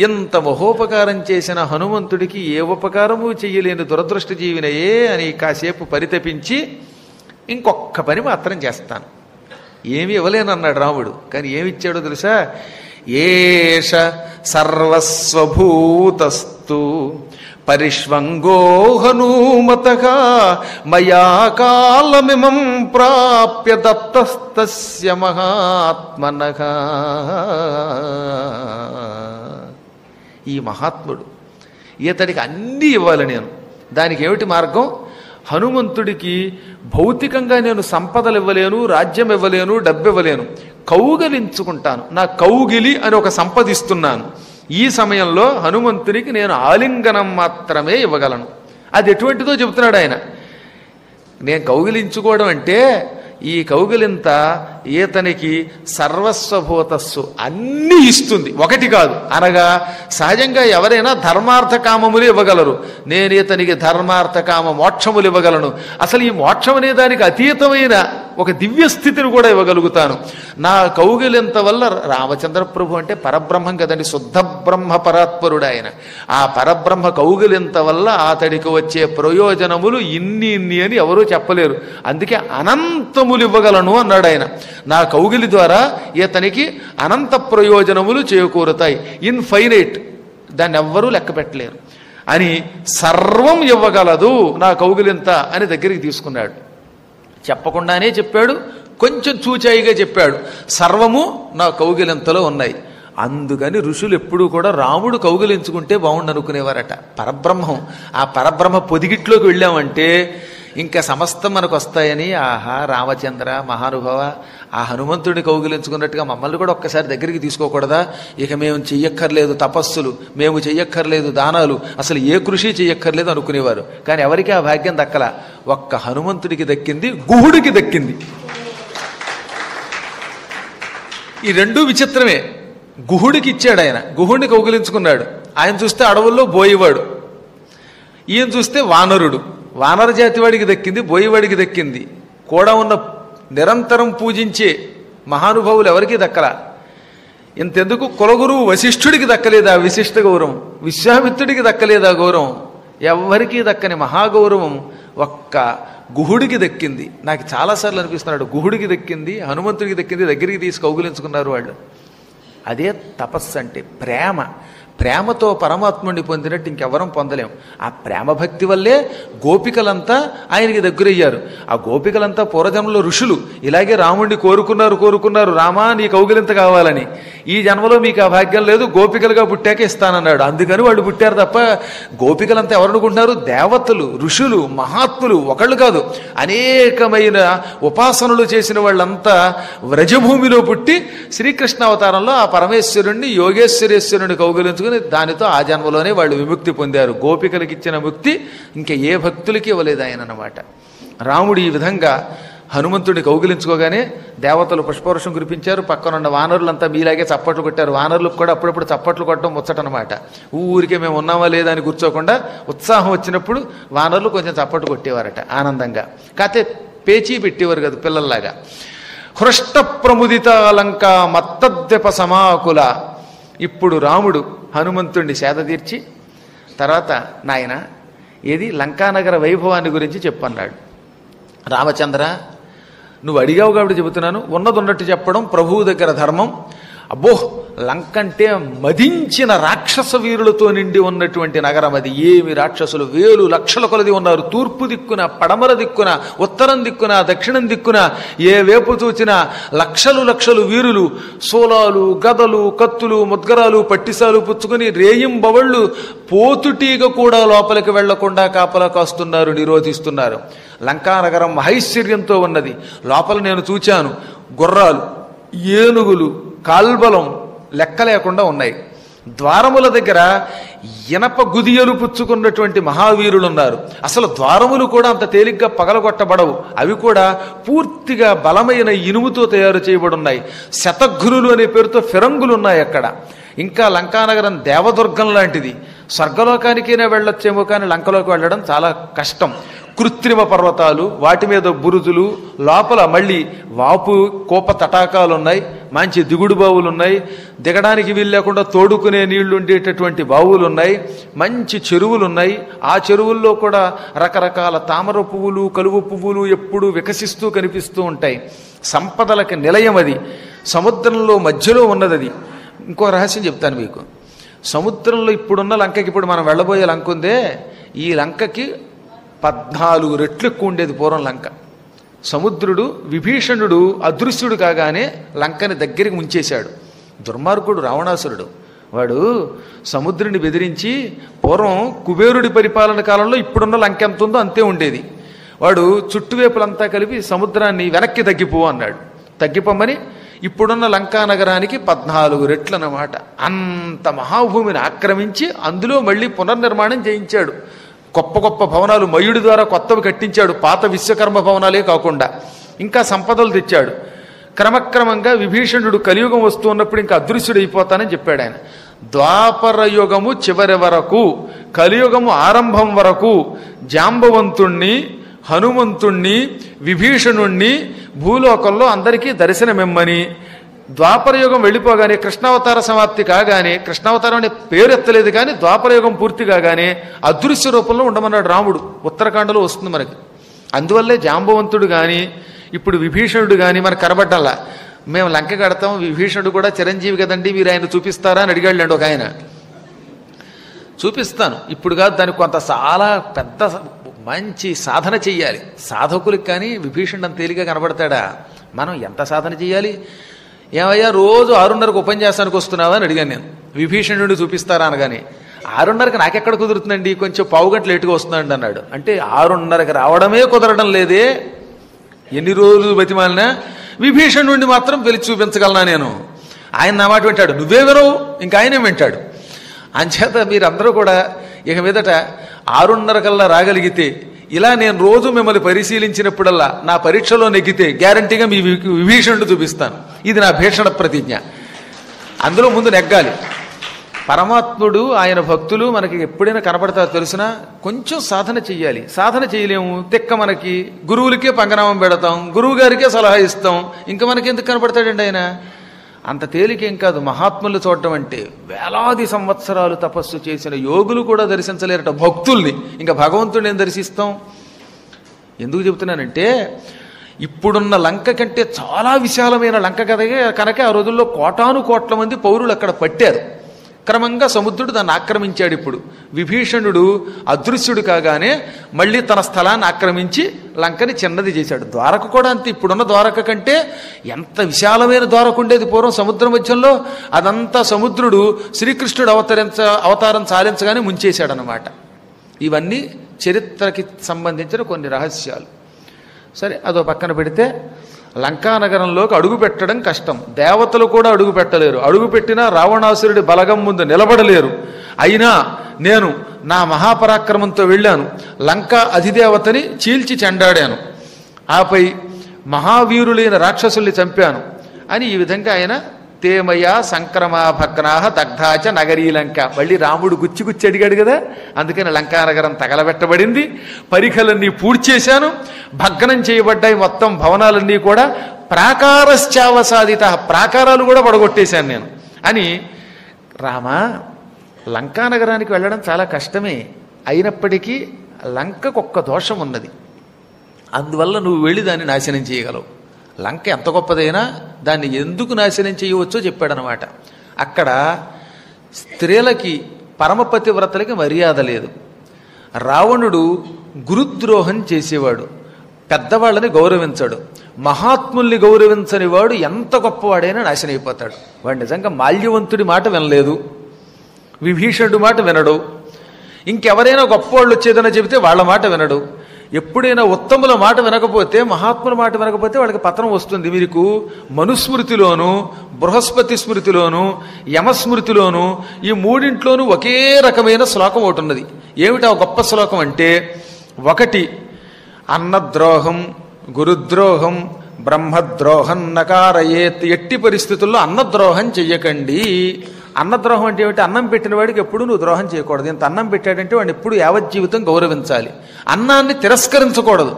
ఎంత మహోపకారం చేసిన హనుమంతుడికి ఏ ఉపకారము చెయ్యలేని దురదృష్టజీవినయే అని కాసేపు పరితపించి ఇంకొక్క పని మాత్రం చేస్తాను, ఏమి ఇవ్వలేనన్నాడు రాముడు. కానీ ఏమిచ్చాడో తెలుసా? ఏష సర్వస్వభూతస్తు పరిష్వంగో హనుమతః మయా కాలమిమం ప్రాప్య దత్తస్తస్య మహాత్మనః. ఈ మహాత్ముడు ఇతడికి అన్నీ ఇవ్వాలి నేను. దానికి ఏమిటి మార్గం? హనుమంతుడికి భౌతికంగా నేను సంపదలు ఇవ్వలేను, రాజ్యం ఇవ్వలేను, డబ్బు ఇవ్వలేను, కౌగిలించుకుంటాను. నా కౌగిలి అని ఒక సంపద ఇస్తున్నాను. ఈ సమయంలో హనుమంతునికి నేను ఆలింగనం మాత్రమే ఇవ్వగలను. అది ఎటువంటిదో చెబుతున్నాడు ఆయన. నేను కౌగిలించుకోవడం అంటే ఈ కౌగిలింత ఈతనికి సర్వస్వభూతస్సు అన్నీ ఇస్తుంది, ఒకటి కాదు. అనగా సహజంగా ఎవరైనా ధర్మార్థ కామములు ఇవ్వగలరు, నేను ఈతనికి ధర్మార్థ కామ మోక్షములు ఇవ్వగలను. అసలు ఈ మోక్షం అనే దానికి అతీతమైన ఒక దివ్య స్థితిని కూడా ఇవ్వగలుగుతాను. నా కౌగిలింత వల్ల రామచంద్ర ప్రభు అంటే పరబ్రహ్మం కదండి, శుద్ధ బ్రహ్మ పరాత్పరుడు ఆయన. ఆ పరబ్రహ్మ కౌగిలింత వల్ల అతడికి వచ్చే ప్రయోజనములు ఇన్ని అని ఎవరూ చెప్పలేరు. అందుకే అనంతములు ఇవ్వగలను అన్నాడు ఆయన. నా కౌగిలి ద్వారా ఇతనికి అనంత ప్రయోజనములు చేకూరుతాయి, ఇన్ఫైనైట్, దాన్ని ఎవ్వరూ లెక్క పెట్టలేరు అని సర్వం ఇవ్వగలదు నా కౌగిలింత అని దగ్గరికి తీసుకున్నాడు. చెప్పకుండానే చెప్పాడు, కొంచెం చూచాయిగా చెప్పాడు, సర్వము నా కౌగిలింతలో ఉన్నాయి. అందుకని ఋషులు ఎప్పుడూ కూడా రాముడు కౌగిలించుకుంటే బాగుండు అనుకునేవారట. పరబ్రహ్మం, ఆ పరబ్రహ్మ పొదిగిట్లోకి వెళ్ళామంటే ఇంకా సమస్తం మనకు వస్తాయని. ఆహా రామచంద్ర మహానుభావ, ఆ హనుమంతుడిని కౌగిలించుకున్నట్టుగా మమ్మల్ని కూడా ఒక్కసారి దగ్గరికి తీసుకోకూడదా? ఇక మేము చెయ్యక్కర్లేదు తపస్సులు, మేము చెయ్యక్కర్లేదు దానాలు, అసలు ఏ కృషి చెయ్యక్కర్లేదు అనుకునేవారు. కానీ ఎవరికి ఆ భాగ్యం దక్కల. ఒక్క హనుమంతుడికి దక్కింది, గుహుడికి దక్కింది. ఈ రెండూ విచిత్రమే. గుహుడికి ఇచ్చాడు ఆయన, గుహుడిని కౌగిలించుకున్నాడు. ఆయన చూస్తే అడవుల్లో బోయేవాడు, ఈయన చూస్తే వానరుడు. వానర జాతి వాడికి దక్కింది, బోయేవాడికి దక్కింది. కూడా ఉన్న నిరంతరం పూజించే మహానుభావులు ఎవరికీ దక్కల. ఇంతెందుకు కులగురువు వశిష్ఠుడికి దక్కలేదు ఆ విశిష్ట గౌరవం, విశ్వామిత్రుడికి దక్కలేదు ఆ గౌరవం. ఎవరికీ దక్కని మహాగౌరవం ఒక్క గుహుడికి దక్కింది. నాకు చాలాసార్లు అనిపిస్తున్నాడు, గుహుడికి దక్కింది, హనుమంతుడికి దక్కింది, దగ్గరికి తీసి కౌగిలించుకున్నారు వాళ్ళు. అదే తపస్సు అంటే ప్రేమ. ప్రేమతో పరమాత్ముడిని పొందినట్టు ఇంకెవరం పొందలేం. ఆ ప్రేమ భక్తి వల్లే గోపికలంతా ఆయనకి దగ్గరయ్యారు. ఆ గోపికలంతా పూర్వజన్మలో ఋషులు ఇలాగే రాముడిని కోరుకున్నారు, రామా నీ కౌగిలింత కావాలని. ఈ జన్మలో మీకు ఆ భాగ్యం లేదు, గోపికలుగా పుట్టాక ఇస్తానన్నాడు. అందుకని వాళ్ళు పుట్టారు తప్ప గోపికలంతా ఎవరనుకుంటున్నారు? దేవతలు, ఋషులు, మహాత్ములు, ఒకళ్ళు కాదు, అనేకమైన ఉపాసనలు చేసిన వాళ్ళంతా వ్రజభూమిలో పుట్టి శ్రీకృష్ణ అవతారంలో ఆ పరమేశ్వరుణ్ణి యోగేశ్వరేశ్వరుని కౌగిలించు దానితో ఆ జన్మలోనే వాళ్ళు విముక్తి పొందారు. గోపికలకు ఇచ్చిన ముక్తి ఇంకా ఏ భక్తులకి ఇవ్వలేదు ఆయన అన్నమాట. రాముడు ఈ విధంగా హనుమంతుడిని కౌగిలించుకోగానే దేవతలు పుష్పవర్షం కురిపించారు. పక్కనున్న వానరులంతా మీలాగే చప్పట్లు కొట్టారు. వానరులకు కూడా అప్పుడప్పుడు చప్పట్లు కొట్టడం ముచ్చటనమాట. ఊరికే మేము ఉన్నామా లేదా అని కూర్చోకుండా ఉత్సాహం వచ్చినప్పుడు వానరులు కొంచెం చప్పట్లు కొట్టేవారట ఆనందంగా. కాకపోతే పేచీ పెట్టేవారు కదా పిల్లల్లాగా. హృష్ట ప్రముదిత లంక మత్తద్వెప సమాకుల. ఇప్పుడు రాముడు హనుమంతుడిని సేద తీర్చి తర్వాత నాయన ఏది లంకానగర వైభవాన్ని గురించి చెప్పన్నాడు. రామచంద్ర నువ్వు అడిగావు కాబట్టి చెబుతున్నాను, ఉన్నది ఉన్నట్టు చెప్పడం ప్రభువు దగ్గర ధర్మం. అబ్బో లంక అంటే మదించిన రాక్షస వీరులతో నిండి ఉన్నటువంటి నగరం అది. ఏమి రాక్షసులు, వేలు లక్షల కొలది ఉన్నారు. తూర్పు దిక్కున, పడమర దిక్కున, ఉత్తరం దిక్కున, దక్షిణం దిక్కున ఏ వేపు చూచినా లక్షలు వీరులు సోలాలు, గదలు, కత్తులు, ముద్గరాలు, పట్టిసాలు పుచ్చుకొని రేయింబవళ్ళు పోతుటీగ కూడా లోపలికి వెళ్లకుండా కాపలా కాస్తున్నారు, నిరోధిస్తున్నారు. లంకానగరం మహైశ్వర్యంతో ఉన్నది. లోపల నేను చూచాను, గుర్రాలు, ఏనుగులు, కాల్బలం లెక్క లేకుండా ఉన్నాయి. ద్వారముల దగ్గర ఇనప గుదియలు పుచ్చుకున్నటువంటి మహావీరులు ఉన్నారు. అసలు ద్వారములు కూడా అంత తేలిగ్గా పగలగొట్టబడవు, అవి కూడా పూర్తిగా బలమైన ఇనుముతో తయారు చేయబడున్నాయి. శతఘ్నులు అనే పేరుతో ఫిరంగులు ఉన్నాయి అక్కడ. ఇంకా లంకానగరం దేవదుర్గం లాంటిది. స్వర్గలోకానికైనా వెళ్ళొచ్చేమో కానీ లంకలోకి వెళ్ళడం చాలా కష్టం. కృత్రిమ పర్వతాలు, వాటి మీద బురుజులు, లోపల మళ్ళీ వాపు కోప తటాకాలు ఉన్నాయి, మంచి దిగుడు బావులు ఉన్నాయి, దిగడానికి వీలు లేకుండా తోడుకునే నీళ్లు ఉండేటటువంటి బావులు ఉన్నాయి, మంచి చెరువులు ఉన్నాయి. ఆ చెరువుల్లో కూడా రకరకాల తామర పువ్వులు, కలువ పువ్వులు ఎప్పుడూ వికసిస్తూ కనిపిస్తూ ఉంటాయి. సంపదలకి నిలయం అది. సముద్రంలో మధ్యలో ఉన్నది అది. ఇంకో రహస్యం చెప్తాను మీకు. సముద్రంలో ఇప్పుడున్న లంకకి, ఇప్పుడు మనం వెళ్ళబోయే లంక ఉందే, ఈ లంకకి 14 రెట్లు ఎక్కువ ఉండేది పూర్వం లంక. సముద్రుడు విభీషణుడు అదృశ్యుడు కాగానే లంకని దగ్గరికి ముంచేశాడు. దుర్మార్గుడు రావణాసురుడు. వాడు సముద్రుని బెదిరించి పూర్వం కుబేరుడి పరిపాలన కాలంలో ఇప్పుడున్న లంక ఎంత ఉందో అంతే ఉండేది. వాడు చుట్టువైపులంతా కలిపి సముద్రాన్ని వెనక్కి తగ్గిపో అన్నాడు. తగ్గిపోమని ఇప్పుడున్న లంకా నగరానికి 14 రెట్లు అన్నమాట. అంత మహాభూమిని ఆక్రమించి అందులో మళ్ళీ పునర్నిర్మాణం చేయించాడు. గొప్ప గొప్ప భవనాలు మయుడి ద్వారా కొత్తవి కట్టించాడు, పాత విశ్వకర్మ భవనాలే కాకుండా. ఇంకా సంపదలు తెచ్చాడు. క్రమక్రమంగా విభీషణుడు కలియుగం వస్తూ ఉన్నప్పుడు ఇంకా అదృశ్యుడైపోతానని చెప్పాడు ఆయన. ద్వాపర యుగము చివరి వరకు, కలియుగము ఆరంభం వరకు జాంబవంతుణ్ణి, హనుమంతుణ్ణి, విభీషణుణ్ణి భూలోకంలో అందరికీ దర్శనమిమ్మని, ద్వాపరయుగం వెళ్ళిపోగానే కృష్ణావతార సమాప్తి కాగానే, కృష్ణావతారం అనే పేరు ఎత్తలేదు కానీ ద్వాపరయుగం పూర్తి కాగానే అదృశ్య రూపంలో ఉండమన్నాడు రాముడు. ఉత్తరాఖండలో వస్తుంది మనకి. అందువల్లే జాంబవంతుడు కానీ ఇప్పుడు విభీషణుడు కానీ మనకు కనబడ్డల్లా. మేము లంక కడతాం, విభీషణుడు కూడా చిరంజీవి కదండి, మీరు ఆయన చూపిస్తారా అని అడిగాళ్ళండి ఒక ఆయన. చూపిస్తాను, ఇప్పుడు కాదు, దానికి కొంత చాలా పెద్ద మంచి సాధన చెయ్యాలి. సాధకులకు కానీ విభీషణుడు అంత తేలిగా కనబడతాడా? మనం ఎంత సాధన చెయ్యాలి? ఏమయ్యా రోజు 6:30కు ఉపన్యాసానికి వస్తున్నావా అని అడిగాను నేను. విభీషణుడిని చూపిస్తారా అనగానే 6:30కి నాకెక్కడ కుదురుతుందండి, కొంచెం పావుగంట లేటుగా వస్తున్నాండి అన్నాడు. అంటే 6:30కి రావడమే కుదరడం లేదే, ఎన్ని రోజులు బతిమాలినా విభీషణుడిని మాత్రం పిలిచి చూపించగలనా నేను? ఆయన నా మాట వింటాడు, నువ్వే వినవు, ఇంకా ఆయనే వింటాడు. అంచేత మీరందరూ కూడా ఇక మీదట 6:30 కల్లా రాగలిగితే, ఇలా నేను రోజు మిమ్మల్ని పరిశీలించినప్పుడల్లా నా పరీక్షలో నెగ్గితే గ్యారంటీగా మీ విభీషణుడు చూపిస్తాను. ఇది నా భీషణ ప్రతిజ్ఞ. అందులో ముందు నెగ్గాలి. పరమాత్ముడు, ఆయన భక్తులు మనకి ఎప్పుడైనా కనపడతారో తెలిసినా కొంచెం సాధన చెయ్యాలి. సాధన చేయలేము, తిక్క మనకి. గురువులకే పంగనామం పెడతాం, గురువు గారికే సలహా ఇస్తాం, ఇంకా మనకి ఎందుకు కనపడతాడండి ఆయన? అంత తేలికేం కాదు మహాత్ములు చూడటం అంటే. వేలాది సంవత్సరాలు తపస్సు చేసిన యోగులు కూడా దర్శించలేరట భక్తుల్ని, ఇంకా భగవంతుడిని ఏం దర్శిస్తాం? ఎందుకు చెబుతున్నానంటే, ఇప్పుడున్న లంక కంటే చాలా విశాలమైన లంక కనుక ఆ రోజుల్లో కోటాను కోట్ల మంది పౌరులు అక్కడ పట్టారు. క్రమంగా సముద్రుడు దాన్ని ఆక్రమించాడు. ఇప్పుడు విభీషణుడు అదృశ్యుడు కాగానే మళ్ళీ తన స్థలాన్ని ఆక్రమించి లంకని చిన్నది చేశాడు. ద్వారక కూడా అంతే. ఇప్పుడున్న ద్వారక కంటే ఎంత విశాలమైన ద్వారక ఉండేది పూర్వం సముద్రం మధ్యంలో. అదంతా సముద్రుడు శ్రీకృష్ణుడు అవతారం చాలించగానే ముంచేశాడనమాట. ఇవన్నీ చరిత్రకి సంబంధించిన కొన్ని రహస్యాలు. సరే, అదో పక్కన పెడితే లంకానగరంలోకి అడుగు పెట్టడం కష్టం. దేవతలు కూడా అడుగు పెట్టలేరు. అడుగు పెట్టినా రావణాసురుడి బలగం ముందు నిలబడలేరు. అయినా నేను నా మహాపరాక్రమంతో వెళ్ళాను, లంకా అధిదేవతని చీల్చి చెండాడాను, ఆపై మహావీరులైన రాక్షసుల్ని చంపాను అని ఈ విధంగా ఆయన తేమయ సంక్రమా భగ్నాహ దగ్ధాచ నగరీ లంక. మళ్ళీ రాముడు గుచ్చి అడిగాడు కదా, అందుకని లంకానగరం తగలబెట్టబడింది. పరిఖలన్నీ పూడ్చేశాను, భగ్నం చేయబడ్డాయి మొత్తం భవనాలన్నీ కూడా. ప్రాకారశ్చావసాదిత, ప్రాకారాలు కూడా పడగొట్టేశాను నేను అని. రామా, లంకానగరానికి వెళ్ళడం చాలా కష్టమే, అయినప్పటికీ లంకకు ఒక్క దోషం ఉన్నది, అందువల్ల నువ్వు వెళ్ళి దాన్ని నాశనం చేయగలవు. లంక ఎంత గొప్పదైనా దాన్ని ఎందుకు నాశనం చేయవచ్చో చెప్పాడనమాట. అక్కడ స్త్రీలకి, పరమపతివ్రతలకి మర్యాద లేదు. రావణుడు గురుద్రోహం చేసేవాడు, పెద్దవాళ్ళని గౌరవించాడు. మహాత్ముల్ని గౌరవించని వాడు ఎంత గొప్పవాడైనా నాశనం అయిపోతాడు. వాడు నిజంగా మాల్యవంతుడి మాట వినలేదు, విభీషణుడి మాట వినడు, ఇంకెవరైనా గొప్పవాళ్ళు వచ్చేదన్నా చెబితే వాళ్ళ మాట వినడు. ఎప్పుడైనా ఉత్తముల మాట వినకపోతే, మహాత్ముల మాట వినకపోతే వాళ్ళకి పతనం వస్తుంది. మీకు మనుస్మృతిలోను, బృహస్పతి స్మృతిలోను, యమస్మృతిలోను, ఈ మూడింట్లోనూ ఒకే రకమైన శ్లోకం ఒకటి ఉన్నది. ఏమిటా గొప్ప శ్లోకం అంటే, ఒకటి అన్నద్రోహం, గురుద్రోహం, బ్రహ్మద్రోహం నకారయేత్. ఎట్టి పరిస్థితుల్లో అన్నద్రోహం చెయ్యకండి. అన్నద్రోహం అంటే ఏమిటి? అన్నం పెట్టిన వాడికి ఎప్పుడు నువ్వు ద్రోహం చేయకూడదు. ఇంత అన్నం పెట్టాడంటే వాడిని ఎప్పుడు యావజ్జీవితం గౌరవించాలి. అన్నాన్ని తిరస్కరించకూడదు.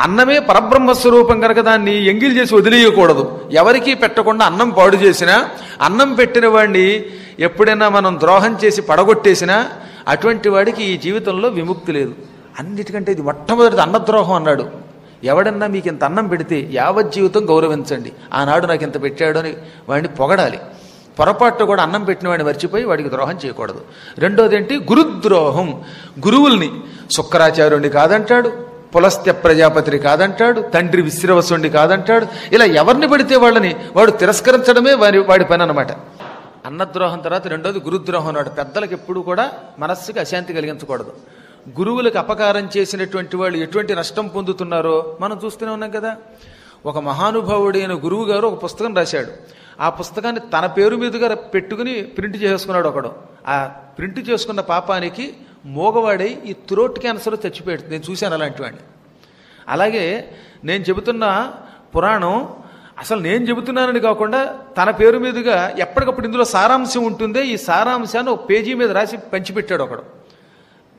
అన్నమే పరబ్రహ్మస్వరూపం కనుక దాన్ని ఎంగిల్ చేసి వదిలేయకూడదు. ఎవరికీ పెట్టకుండా అన్నం పాడు చేసినా, అన్నం పెట్టిన వాడిని ఎప్పుడైనా మనం ద్రోహం చేసి పడగొట్టేసినా అటువంటి వాడికి ఈ జీవితంలో విముక్తి లేదు. అన్నిటికంటే ఇది మొట్టమొదటిది అన్నద్రోహం అన్నాడు. ఎవడన్నా మీకు ఇంత అన్నం పెడితే యావజ్జీవితం గౌరవించండి. ఆనాడు నాకు ఇంత పెట్టాడు అని వాడిని పొగడాలి. పొరపాటు కూడా అన్నం పెట్టిన వాడిని మర్చిపోయి వాడికి ద్రోహం చేయకూడదు. రెండోది ఏంటి? గురుద్రోహం. గురువుల్ని శుక్రాచార్యుడిని కాదంటాడు, పులస్త్య ప్రజాపతిని కాదంటాడు, తండ్రి విశ్రవసుడిని కాదంటాడు. ఇలా ఎవరిని పడితే వాళ్ళని వాడు తిరస్కరించడమే వాడి పని అన్నమాట. అన్నద్రోహం తర్వాత రెండోది గురుద్రోహం అన్నాడు. పెద్దలకు ఎప్పుడు కూడా మనస్సుకి అశాంతి కలిగించకూడదు. గురువులకు అపకారం చేసినటువంటి వాళ్ళు ఎటువంటి నష్టం పొందుతున్నారో మనం చూస్తూనే ఉన్నాం కదా. ఒక మహానుభావుడైన గురువు గారు ఒక పుస్తకం రాశాడు. ఆ పుస్తకాన్ని తన పేరు మీదుగా పెట్టుకుని ప్రింట్ చేసుకున్నాడు ఒకడు. ఆ ప్రింట్ చేసుకున్న పాపానికి మోగవాడై ఈ థ్రోట్ క్యాన్సర్ చచ్చిపోయాడు. నేను చూశాను అలాంటి వాడిని. అలాగే నేను చెబుతున్న పురాణం అసలు నేను చెబుతున్నానని కాకుండా తన పేరు మీదుగా ఎప్పటికప్పుడు ఇందులో సారాంశం ఉంటుందే, ఈ సారాంశాన్ని ఒక పేజీ మీద రాసి పంచిపెట్టాడు ఒకడు.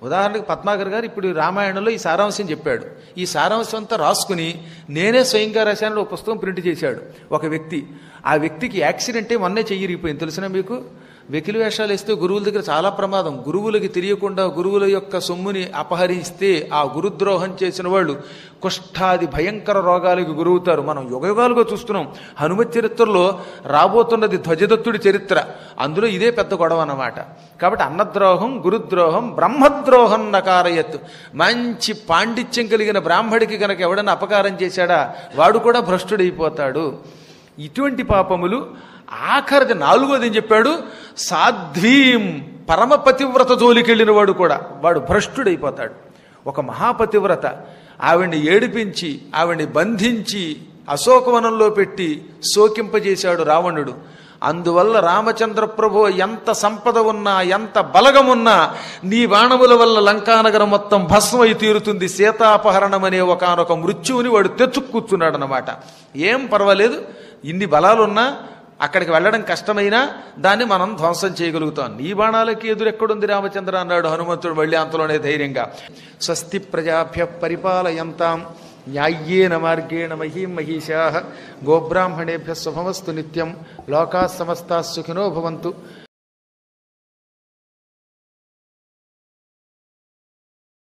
ఉదాహరణకు పద్మాకర్ గారు ఇప్పుడు రామాయణంలో ఈ సారాంశం చెప్పాడు. ఈ సారాంశం అంతా రాసుకుని నేనే స్వయంగా రాశాను ఒక పుస్తకం ప్రింట్ చేశాడు ఒక వ్యక్తి. ఆ వ్యక్తికి యాక్సిడెంటే మొన్నే చెయ్యిరిగిపోయింది. తెలిసినా మీకు? వెకిలి వేషాలు వేస్తే గురువుల దగ్గర చాలా ప్రమాదం. గురువులకి తెలియకుండా గురువుల యొక్క సొమ్ముని అపహరిస్తే ఆ గురుద్రోహం చేసిన వాళ్ళు కుష్ఠాది భయంకర రోగాలకు గురవుతారు. మనం యుగయుగాలుగా చూస్తున్నాం. హనుమత్ చరిత్రలో రాబోతున్నది ధ్వజదత్తుడి చరిత్ర. అందులో ఇదే పెద్ద గొడవ అన్నమాట. కాబట్టి అన్నద్రోహం, గురుద్రోహం, బ్రహ్మద్రోహం నకారయత్. మంచి పాండిత్యం కలిగిన బ్రాహ్మడికి గనక ఎవడన్నా అపకారం చేశాడా వాడు కూడా భ్రష్టుడైపోతాడు. ఇటువంటి పాపములు. ఆఖరిది 4వది ఏం చెప్పాడు? సాధ్వీం, పరమపతివ్రత జోలికెళ్ళిన వాడు కూడా వాడు భ్రష్టుడైపోతాడు. ఒక మహాపతివ్రత ఆవిడ్ని ఏడిపించి ఆవిడ్ని బంధించి అశోకవనంలో పెట్టి శోకింపజేశాడు రావణుడు. అందువల్ల రామచంద్ర ప్రభు ఎంత సంపద ఉన్నా ఎంత బలగమున్నా నీ బాణముల వల్ల లంకానగరం మొత్తం భస్మై తీరుతుంది. సీతాపహరణం అనే ఒకనొక మృత్యువుని వాడు తెచ్చుకూర్చున్నాడు అన్నమాట. ఏం పర్వాలేదు, ఇన్ని బలాలున్నా అక్కడికి వెళ్ళడం కష్టమైనా దాన్ని మనం ధ్వంసం చేయగలుగుతాం. నీ బాణాలకి ఎదురెక్కడుంది రామచంద్ర అన్నాడు హనుమంతుడు మళ్ళీ అంతలోనే ధైర్యంగా. స్వస్తి ప్రజాభ్య పరిపాలయంతాం న్యాయ్యేన మార్గేణ మహీం మహిషాః గోబ్రాహ్మణేభ్యः శుభమస్తు నిత్యం. లోకాः సమస్తాः సుఖినో భవంతు.